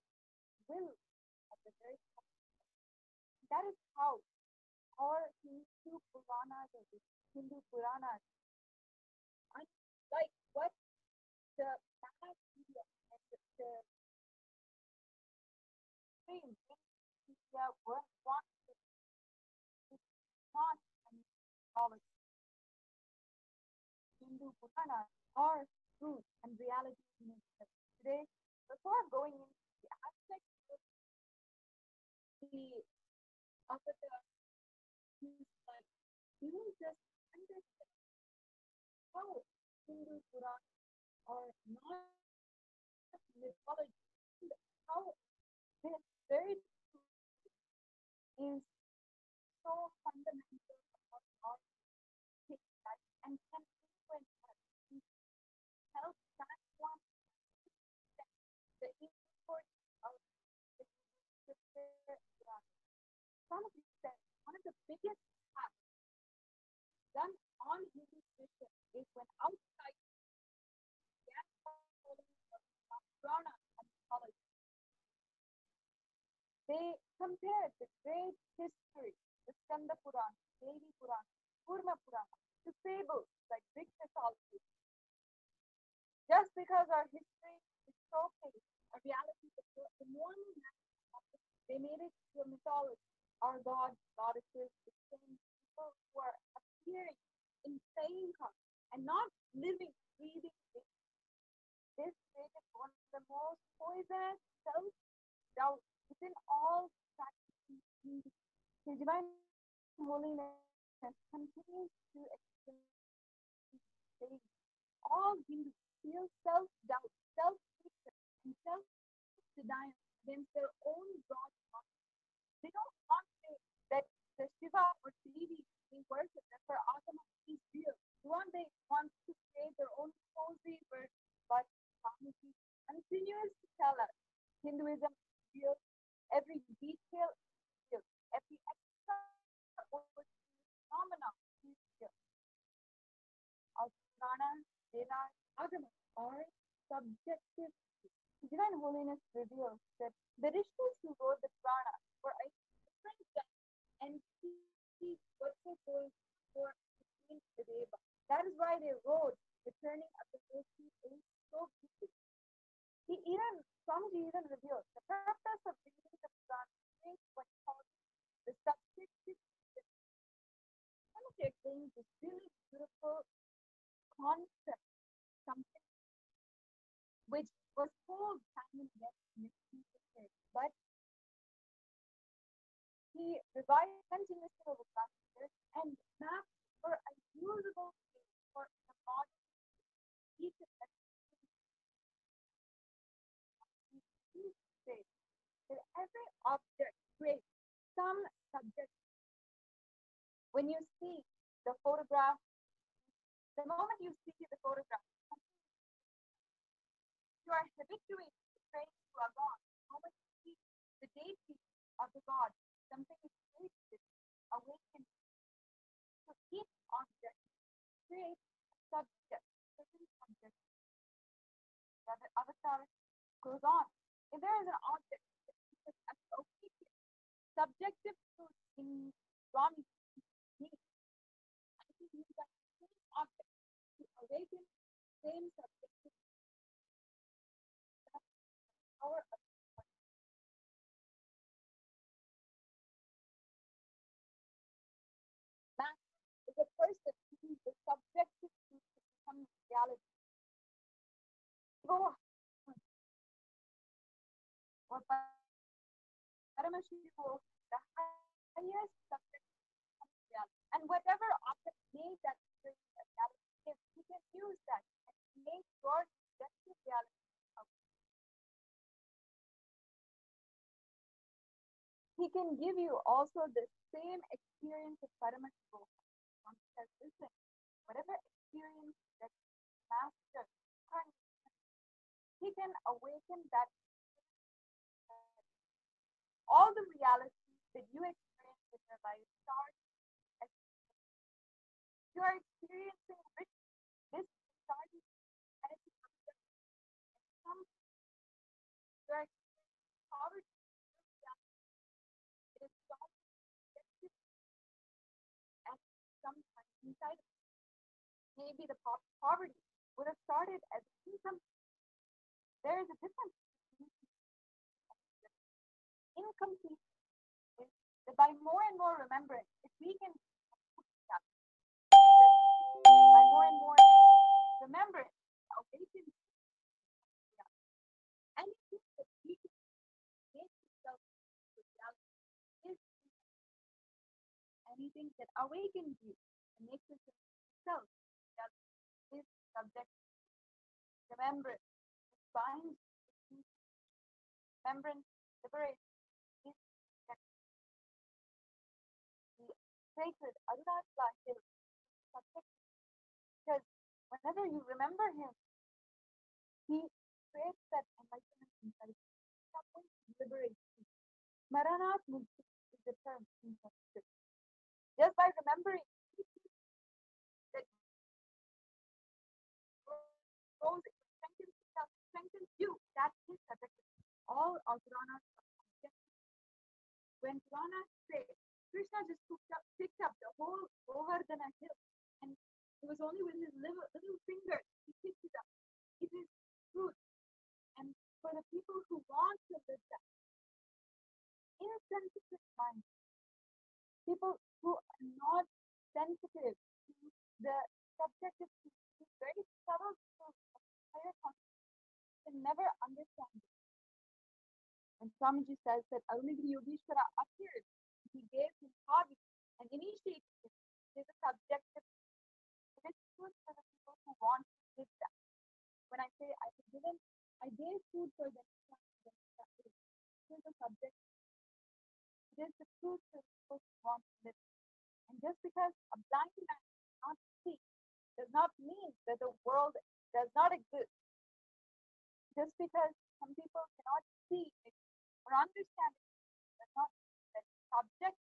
will of the very top. That is how our Hindu Puranas or the Hindu Puranas, unlike what the mass media and the mainstream media want to not acknowledge. Hindu Puranas are truth and reality in itself. Today, before going into the aspects of the avatar, we will just understand how Hindu Puranas are not mythology, how this very truth is so fundamental about our life and can influence us, help transform the import of the scripture. Some of you said one of the biggest acts done on Hindu tradition is when outside Purana and mythology, they compared the great history, the Skanda Purana, Devi Purana, Kurma Purana, to fables like Greek mythology. Just because our history is so fake, our reality is the normal they made it to a mythology. Our gods, goddesses became people who are appearing in playing cards and not living, breathing. This created one of the most poisonous self-doubt within all practices. His divine holiness continues to explain all Hindus feel self-doubt, self-hatred, and self-denial against their own God. They don't want to that the Shiva or Devi being worshipped as her Atma is real. They want to create their own cozy version, but Swamiji continues to tell us Hinduism is real, every detail is real, every extraordinary phenomenon is real. Our Puranas, Vedas, Agamas are subjective. Divine Holiness reveals that the rishis who wrote the Puranas were a different time and he was so going for the Deva. That is why they wrote the turning of the Kosi is so beautiful. Swamiji even reveals the purpose of reading the Purana is what called the subjective to explain this really beautiful concept, something which was told time and again in his teaching, but he revised continuously over the last years and mapped for a usable way for the modern each and every state. That every object creates some subject. When you see the photograph, the moment you see the photograph, you are habituated to praying to a God. The moment you see the deity of the God, something is created, awakened. So each object creates a subject, certain subject. The avatar goes on. If there is an object that is associated, subjective truth in Swami means, I can use that same object to awaken same subjective power of man is a person who uses the subjective truth to become reality. Oh, or Paramashiva, the highest subject becomes reality. And whatever object made that dream a reality, he can use that and make your subjective reality a. He can give you also the same experience of Paramashiva. Says, listen, whatever experience that master, he can awaken that all the realities that you experience in your life start as you are experiencing which this started as some you are experiencing poverty. It is started and sometimes inside of maybe the poverty would have started as income. There is a difference. Incomplete is that by more and more remembrance, if we can by more and more remembrance, awaken anything that we can make itself reality is anything that awakens you and makes itself reality is subject. Remembrance binds remembrance liberates is the sacred Arunachala Hill subject because whenever you remember him, he creates that enlightenment inside you. Something liberates you. Maranat Mukti is the term in Sanskrit. Just by remembering that goes strengthens you, that is subjective. All our Puranas are subjective. When Puranas say Krishna just picked up the whole Govardhana hill and it was only with his little finger he picked it up. It is truth. And for the people who want to live that insensitive mind, people who are not sensitive to the subjective truth, very subtle truth of higher consciousness, can never understand it. And Swamiji says that Arunagiri Yogeshwara appeared, he gave him hobby and initiated him. It is a subjective. It is truth for the people who want to live that. When I say I gave food for them, it is a subject. It is the truth for the people who want to live. And just because a blind man cannot see does not mean that the world does not exist. Just because some people cannot see it or understand it does not mean that subject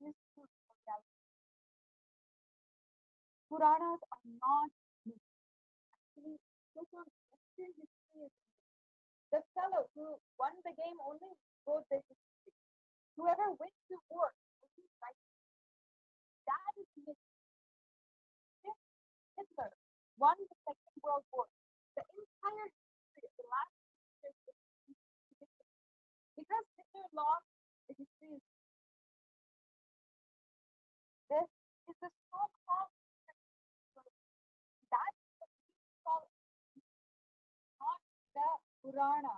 is truth for reality. Puranas are not myths. Actually, look on Western history. The fellow who won the game only wrote the history. Whoever wins the war only writes. That is myth. If Hitler won the Second World War, the entire history of the last years because Hitler lost, the history is this Purana.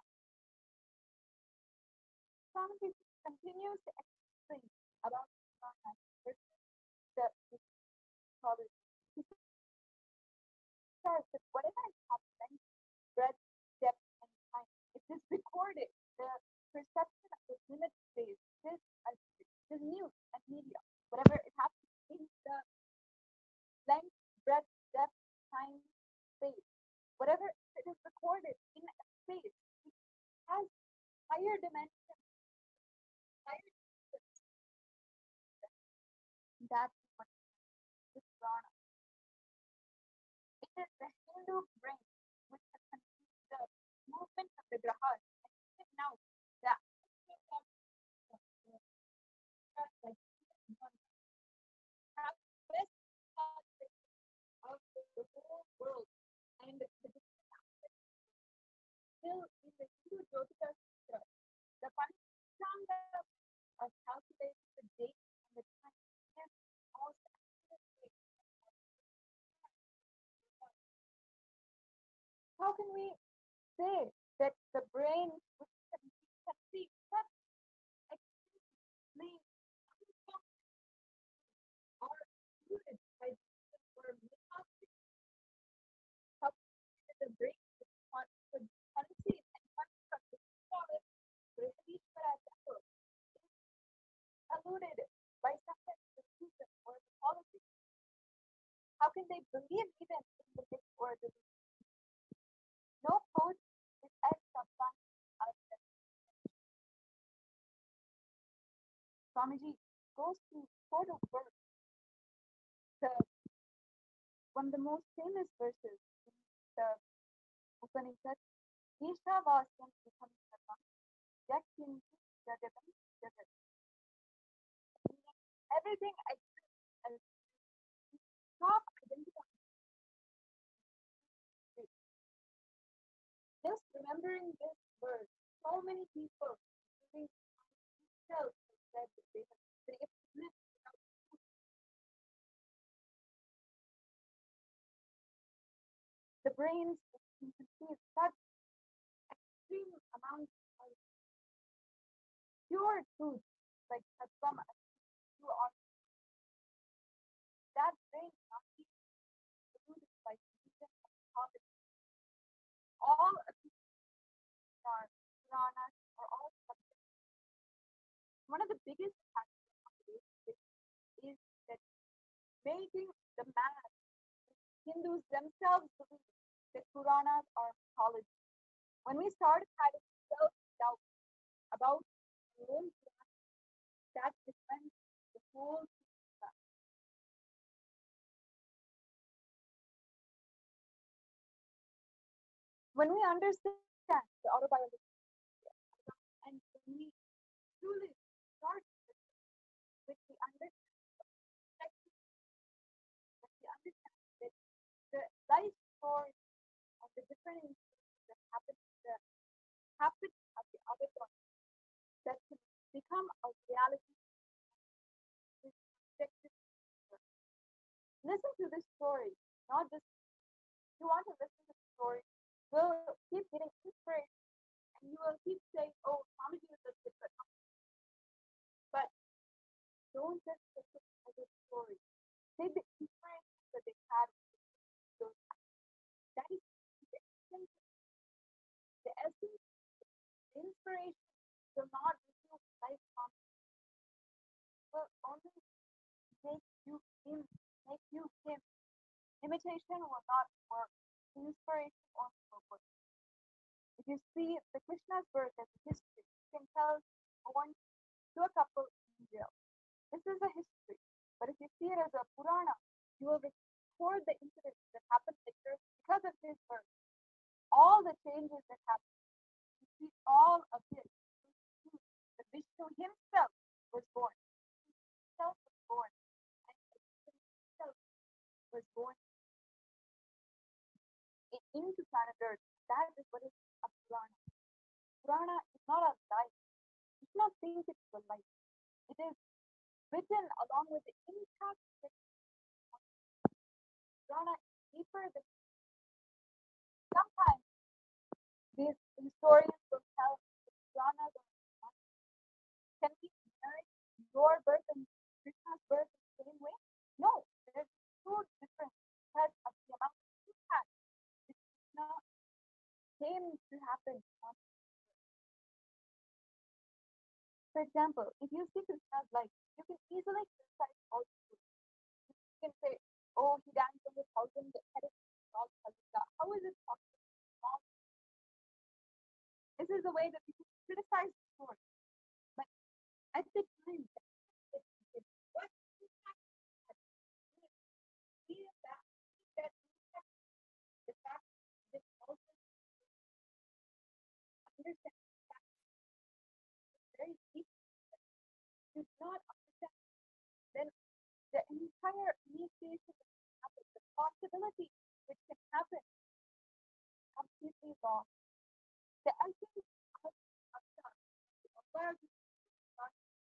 Swamiji continues to explain about Purana versus the mythology. He says that whatever has happened, breadth, depth, and time, it is recorded. The perception of the limit space, this news and media, whatever it happens in the length, breadth, depth, time, space, whatever it is recorded in a space, it has higher dimensions, higher depths. That's what is Purana. It is the Hindu brain which has conceived the movement of the grahas. And even now, the have best of the whole world and the still in the Hindu Jyotika Sutra, the Panchanga of calculating the date and the time is also accurate. How can we say that the brain which can conceive such extremely are rooted by Jesus or mythology? How can we say that the brain could conceive and construct the solid Brihadishvara temple is alluded by sometimes the reason or mythology? How can they believe even in the myth or the no code is as substantial as that? Swamiji goes to quote a verse, the one of the most famous verses in the Upanishad, Ishavasam Ikam Sarvam Yaktinti Jagatam Jagat. Everything exists as stop identifying. Just remembering this verse, so many people, including myself, have said that they have been able to live without food. The brains can conceive such extreme amounts of pure truth, like Satsam, you are that brain cannot be polluted by religion and politics. All of these are Puranas are all subject. One of the biggest factors of this is that making the math Hindus themselves believe that Puranas are mythology. When we started having self-doubt about our own Purana, that is when the whole thing started. When we understand the autobiography and when we truly start with the understanding of perspective, when we understand that the life story of the different instances that happen of the other one that can become a reality is objective. Listen to this story, not just you want to listen to the story, you'll keep getting inspiration and you will keep saying, oh, Swamiji is a different. But don't just listen to the story. Take the inspiration that they had. That is the essence. The essence, the inspiration will not give you life confidence. It will only make you him, make you him. Imitation will not work. Inspiration only will work. If you see the Krishna's birth as a history, you can tell born to a couple in jail. This is a history. But if you see it as a Purana, you will record the incidents that happened later because of his birth. All the changes that happened. You see all of this. The Vishnu himself was born. He himself was born. And Krishna himself was born into planet Earth. That is what is a Purana. Purana is not a life. You should not think it's a life. It is written along with the intact Purana is deeper than sometimes these historians will tell Krishna's or can we narrate your birth and Krishna's birth in the same way? No, there's a huge difference because of the amount of impact which Krishna came to happen. For example, if you see Krishna's life, you can easily criticize all the people. You can say, oh, he danced on the thousand headed Lord Kalika. How is it possible? Wrong. This is the way that people criticize the story. But at the time, what impact had we that impact the fact that also understand that very deep do not understand, then the entire initiation that can happen, the possibility which can happen, completely wrong. The essence of Avtar, to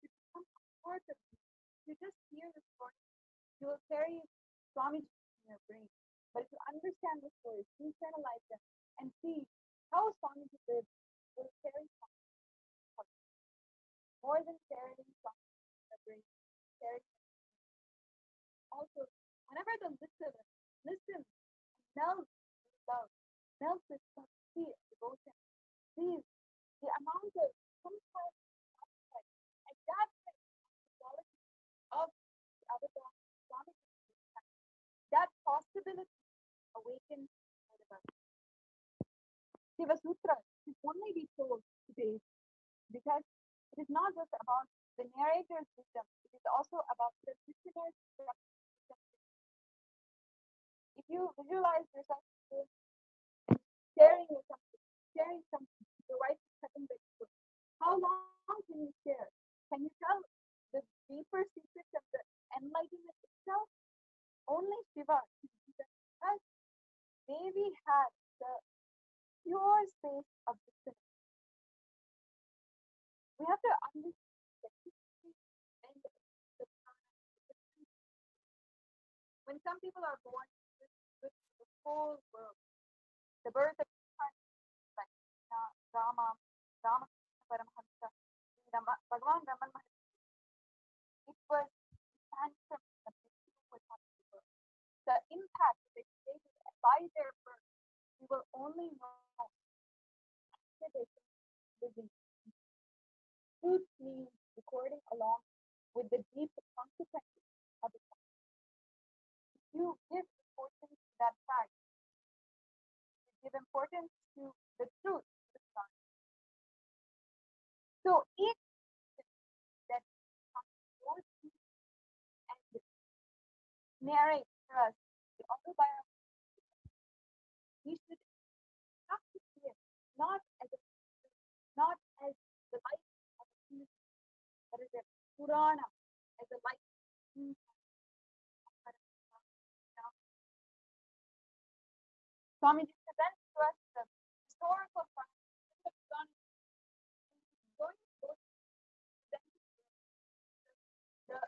become a part of you, you just hear the story, you will carry Swamiji in your brain. But if you understand the stories, internalize them, and see how Swamiji lived, you will carry Swamiji more than carrying Swamiji in your brain. Carry also, whenever the listener listens and melts with love, melts with see devotion, sees the amount of sometimes and that's the quality of the other Swami, that possibility awakens forever. Shiva Sutra can only be told today because it is not just about the narrator's wisdom, it is also about the listener's perception. If you visualize yourself sharing with something, your wife is cutting vegetables, how long can you share? Can you tell the deeper secrets of the enlightenment itself? Only Shiva can do that because Devi had the pure space of listening. We have to understand the history and the when some people are born with the whole world, the birth of like Rama, Paramahamsa, Bhagavan Raman Maharshi, it was transformed with the the impact that they created by their birth, we will only know after they living. Truth means recording along with the deep consequences of it. If you give importance to that fact, you give importance to the truth of the song. So each that comes and narrate for us the autobiography, we should have to see it not as the life of a human, but as a Purana, as a life of human. Swamiji presents to us the historical fact of going to go the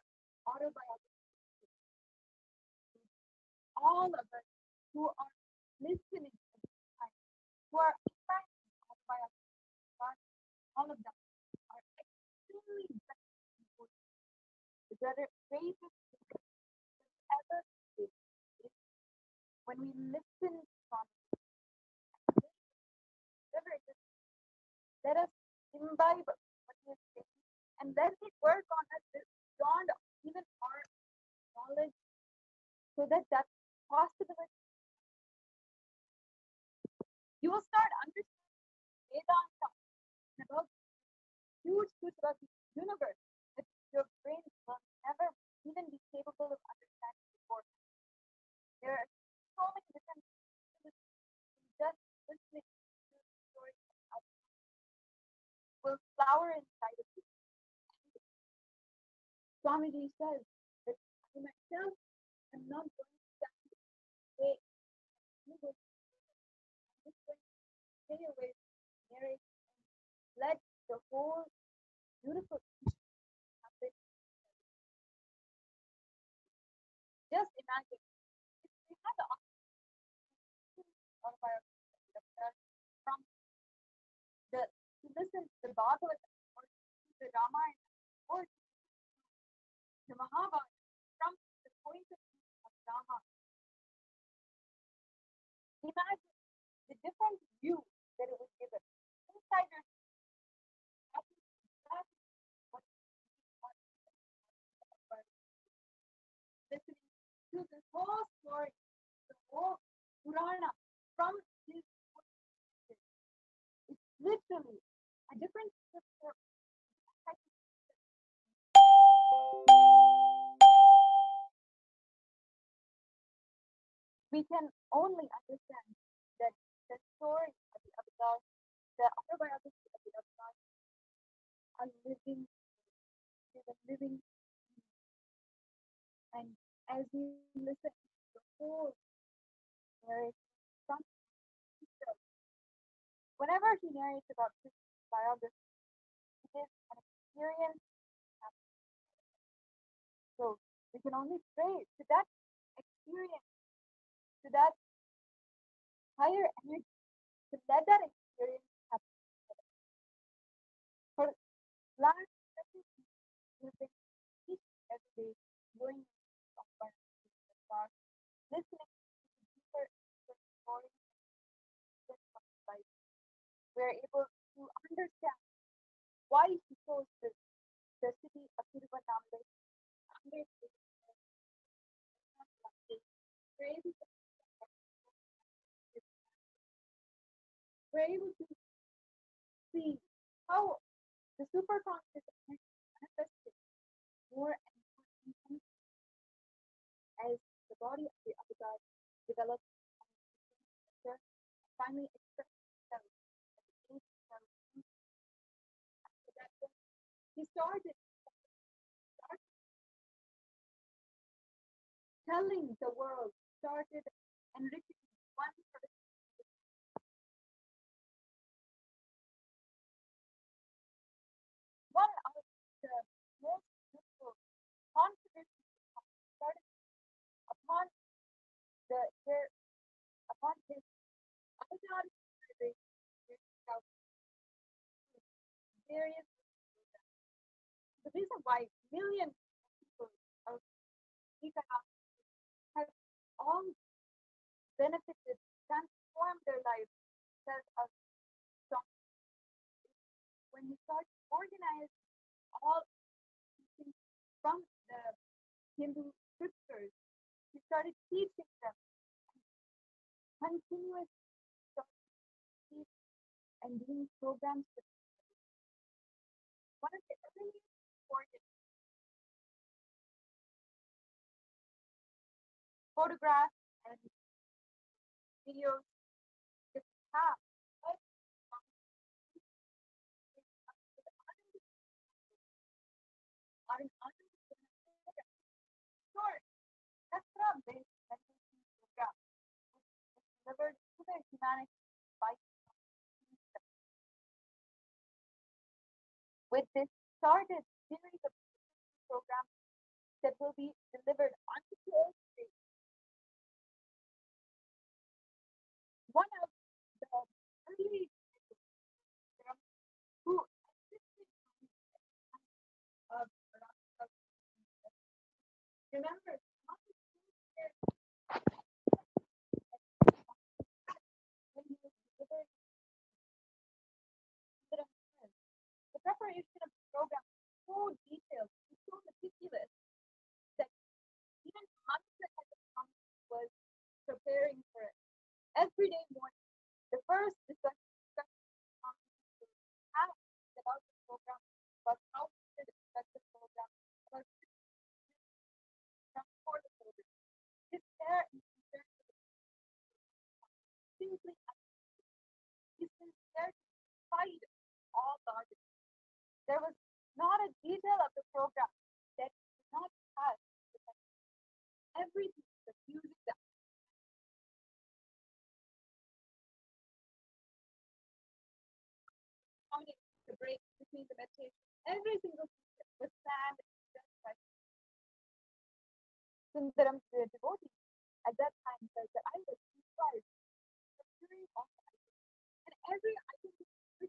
autobiography. All of us who are listening at this time, who are impacted by all of them are extremely important. The greatest ever is when we listen from let us imbibe what he is saying and let it work on us beyond even our knowledge so that possibility you will start understanding Vedanta about huge truths about the universe that your brain will never even be capable of understanding before. There are so many different just listening to the story of will flower inside of you. Swamiji says that I myself am not going to stand away. I'm just going to stay away, narrate, and let the whole beautiful happen. Just imagine if we had the opportunity of our from to listen to the Bhagavatam or to the Ramayana or to the Mahabharata from the point of view of Rama. Imagine the different view that it would give us. Insiders, that is exactly what we want by listening to this whole story, the whole Purana from his perspective. It's literally a different scripture. We can only understand that the story of the Avatar, the autobiography of the Avatar, are living, is a living, and as we listen to the whole narration from himself, whenever he narrates about his biography, it is an experience. So we can only pray to that experience, to that higher energy, to let that experience happen. For last 30 years, we've been each and every day going of our listening to deeper stories of life. We're able to understand why he chose the city of Tiruvannamalai. We're able to see how the superconscious manifested more and more intensely as the body of the avatar developed and finally expressed itself at the age of 17. After that, he started telling the world, started enriching one person. One of the most useful contributions started upon upon his avatar various. The reason why millions of people of Ika have all benefited, transformed their lives because of song. When he started organizing all things from the Hindu scriptures, he started teaching them continuous and doing programs. One of the earliest important photographs and videos that we have are an sure, that's from this meditation program, which is delivered to the humanity by with this started series of programs that will be delivered onto the state. One of the early who assisted of remember when he was delivered the preparation of the program was so detailed, so meticulous that even months ahead of time was preparing for it. Every day morning, the first discussion about the program, about how to expect the program, about for the program. His care and concern for the simply his sincere to fight all targets. There was not a detail of the program that did not pass everything was using that. The break between the meditation, every single thing was planned just by Sundaram, the devotee. At that time, said that I was inspired from hearing all the items. And every item was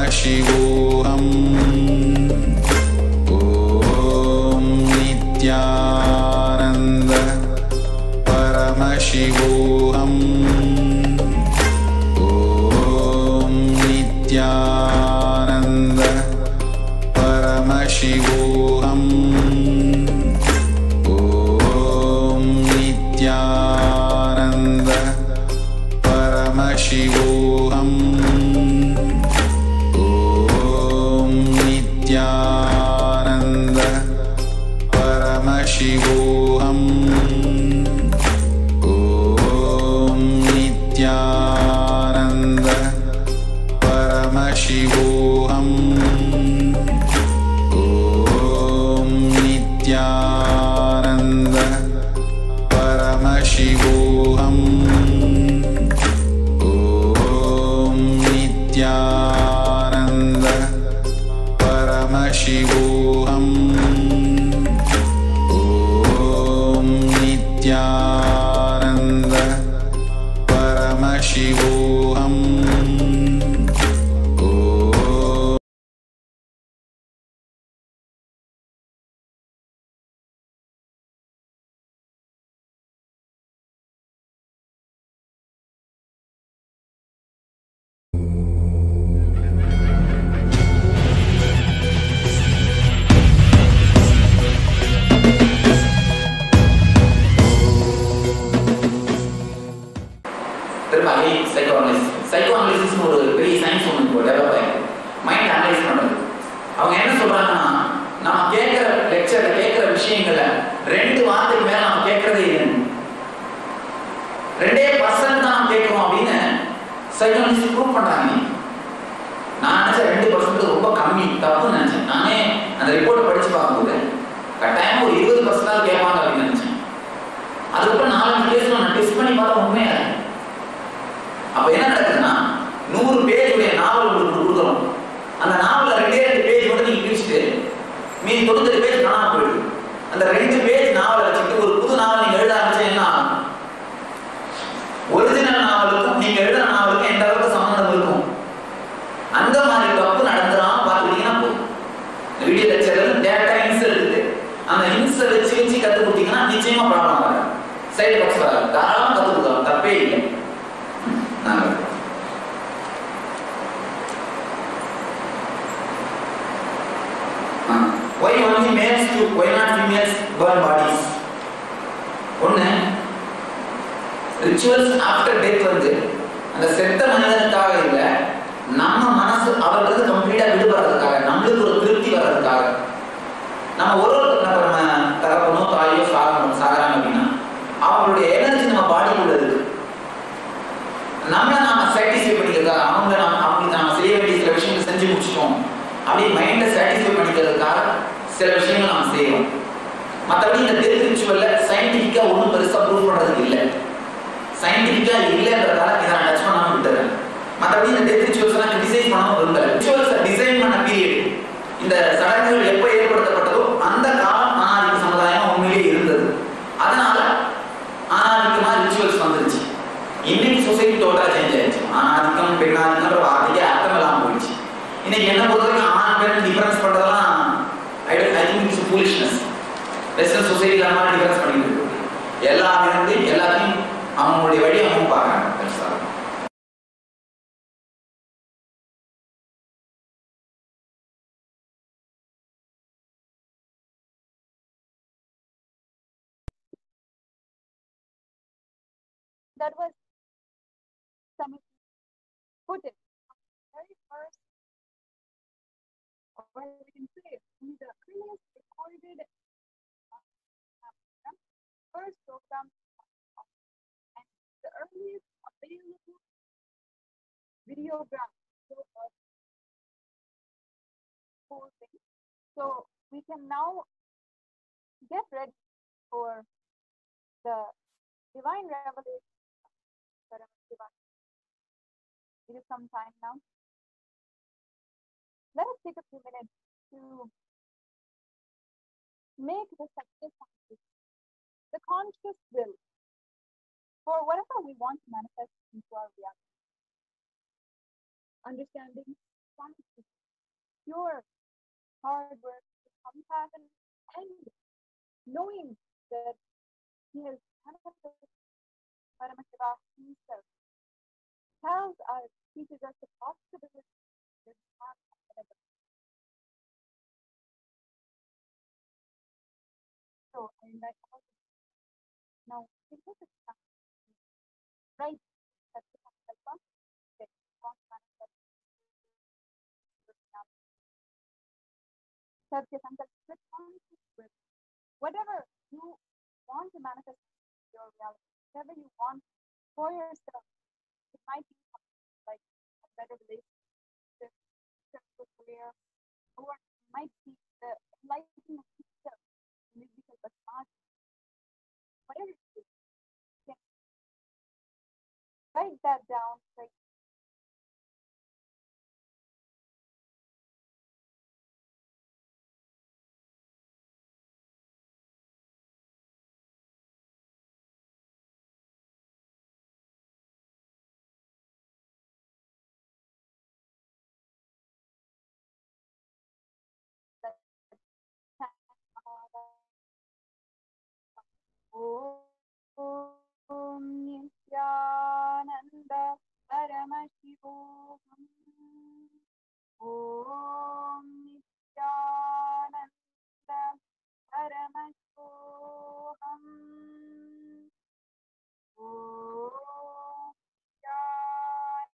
परमशिवोऽहम् ॐ नित्यानन्द परमशिवोऽहम् ॐ नित्यानन्द परमशिवोऽहम् ॐ नित्यानन्द परमशिवोऽहम् ॐ नित्यानन्द परमशिवोऽहम् ॐ नित्यानन्द परमशिवोऽहम् ॐ नित्यानन्द परमशिवोऽहम् ॐ नित्यानन्द परमशिवोऽहम् ॐ नित्यानन्द परमशिवोऽहम् திரும்ப சைக்கோஅனாலிசிஸ் ஒரு பெரிய சயின்ஸ் ஒன்று இப்போ டெவலப் ஆகிருக்கு. மைண்ட் அனலைஸ் பண்ணுறது. அவங்க என்ன சொல்றாங்கன்னா, நம்ம கேட்குற லெக்சரில் கேட்குற விஷயங்களை 2 வார்த்தைக்கு மேலே நம்ம கேட்கறதே இல்லை, 2% தான் நம்ம கேட்குறோம் அப்படின்னு சைக்கோஅனாலிசிஸ் ப்ரூவ் பண்ணுறாங்க. நான் நினச்சேன் 2% ரொம்ப கம்மி, தப்புன்னு நினச்சேன். நானே அந்த ரிப்போர்ட்டை படித்து பார்க்கும்போது கட்டாயம் ஒரு 20% கேட்பாங்க அப்படின்னு நினச்சேன். அதுக்கப்புறம் 4 கேஸ் நான் டெஸ்ட் பண்ணி பார்த்தா உண்மையாக. அப்ப என்ன நடக்குதுன்னா, 100 பேஜ் உடைய நாவல் உங்களுக்கு கொடுக்குறோம். அந்த நாவல 2 பேஜ் மட்டும் நீங்க பிரிச்சுட்டு மீதி 98 பேஜ் காணாம போயிடுது. அந்த 2 பேஜ் நாவலை வச்சுட்டு ஒரு புது நாவல் நீங்க எழுத ஆரம்பிச்சா என்ன ஆகும்? ஒரிஜினல் நாவலுக்கும் நீங்க எழுதுற நாவலுக்கும் எந்த அளவுக்கு சம்பந்தம் இருக்கும்? அந்த மாதிரி தப்பு நடந்துடாம பார்த்துக்கிட்டீங்கன்னா போதும். இந்த வீடியோ லெக்சர்ல டேட்டா ஹின்ஸ் எடுத்துட்டு அந்த ஹின்ஸை வச்சு கற்றுக் கொடுத்தீங்கன்னா நிச்சயமா ப்ராப்ளம் வராது, சைடு எஃபெக்ட்ஸ் வராது. தாராளமாக கற்றுக் கொடுக்கலாம், தப்பே இல்லை. Why only males to why not females burn bodies? ஒண்ணு, ரிச்சுவல்ஸ் ஆஃப்டர் டெத் வந்து அந்த செத்த மனிதனுக்காக இல்லை, நம்ம மனசு அவர்களுக்கு கம்ப்ளீட்டா விடுபடுறதுக்காக, நம்மளுக்கு ஒரு திருப்தி வர்றதுக்காக. நம்ம ஒரு நம்ம தகப்பனோ தாயோ சாகறாங்க அப்படின்னா அவங்களுடைய எனர்ஜி நம்ம பாடிக்குள்ள இருக்கு. நம்மளை நாம சாட்டிஸ்ஃபை பண்ணிக்கிறதுக்காக, அவங்களுக்கு நாம செய்ய வேண்டிய சில விஷயங்கள் செஞ்சு முடிச்சிட்டோம் அப்படின்னு மைண்டை சாட்டிஸ்ஃபை பண்ணிக்கிறதுக்காக சில விஷயங்கள் நாம செய்யறோம். மற்றபடி இந்த டெத் ரிச்சுவல்ல சயின்டிஃபிக்கா ஒன்றும் பெருசா ப்ரூவ் பண்றதுக்கு இல்லை. சயின்டிஃபிக்கா இல்லைன்றதால இதை நான் டச் பண்ணாம விட்டுறேன். மற்றபடி இந்த டெத் ரிச்சுவல்ஸ் எல்லாம் கிரிட்டிசைஸ் பண்ணாம விரும்பல. ரிச்சுவல்ஸை டிசைன் பண்ண பீரியட், இந்த சடங்குகள் எப்போ ஏற்படுத்தப்பட்டதோ அந்த காலம் ஆணாதிக்க சமுதாயம் உண்மையிலே இருந்தது. அதனால ஆணாதிக்கமா ரிச்சுவல்ஸ் வந்துருச்சு. இன்னைக்கு சொசைட்டி டோட்டலா சேஞ்ச் ஆயிடுச்சு. ஆணாதிக்கம் பெண்ணாதிக்கம்ன்ற வார்த்தைக்கு அர்த்தம் இல்லாமல் போயிடுச்சு. இன்னைக்கு என்ன பொறுத்தவரைக்கும் ஆண் பெண் டிஃபரன்ஸ் பண்றதெல்லாம் I think it's foolishness. Western சொசைட்டில அந்த மாதிரி டிஃபரன்ஸ் பண்ணிட்டு இருக்கு. எல்லாத்தையும் அவங்களுடைய வழி அவங்க பார்க்கறாங்க. That was some footage of the very first, or we can say, the earliest recorded first program and the earliest available videogram. So we can now get ready for the divine revelation. It is some time now. Let us take a few minutes to make the success the conscious will for whatever we want to manifest into our reality. Understanding quantity, pure hard work, compassion, and knowing that he has manifested Paramashiva himself tells us, teaches us the possibility that is not available. So I invite all of you now to take a step, right? That's the Sankalpa that you want to manifest. Satya Sankalpa with whatever you want to manifest in your reality, whatever you want for yourself. It might be something like a better relationship, successful career, or it might be the enlightenment of yourself. Because of not whatever it is, you can write that down. Like, Om Nityananda Paramashivoham. Om Nityananda Paramashivoham. Om Nityananda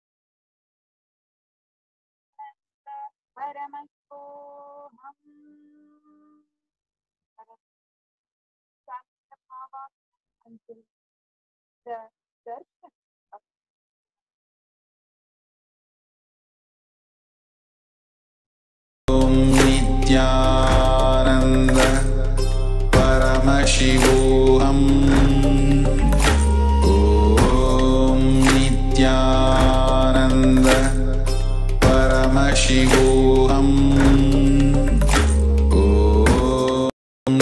Paramashivoham. Until the darshan of Om Nityananda Paramashivoham. Om Nityananda Paramashivoham. Om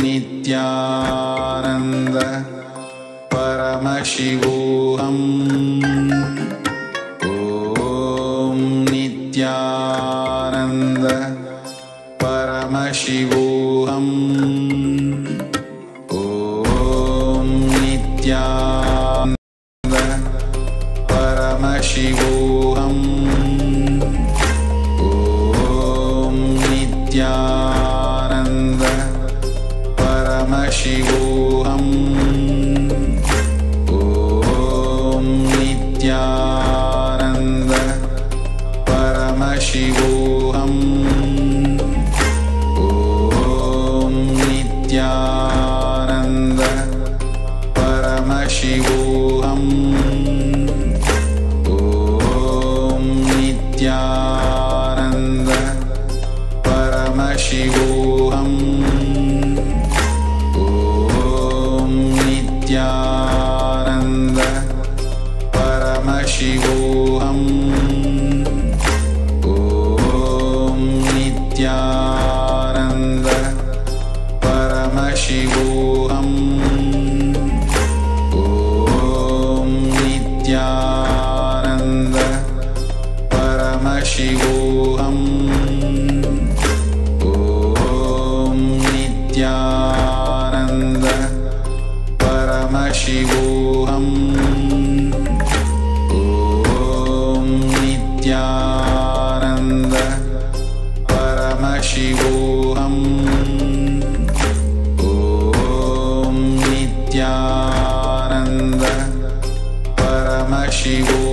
Nityananda Paramashivoham. Om Nityananda Paramashivoham. Om Nityananda Paramashivoham. Om Nityananda Paramashivoham. Om Nityananda Paramashivoham. Om Nityananda Paramashivoham. Om Nityananda Paramashivoham. Om Nityananda Paramashivoham. Om Nityananda Paramashivoham. Om Nityananda Paramashivoham. Om Nityananda Paramashivoham. Om Nityananda Paramashivoham. Om Nityananda Paramashivoham.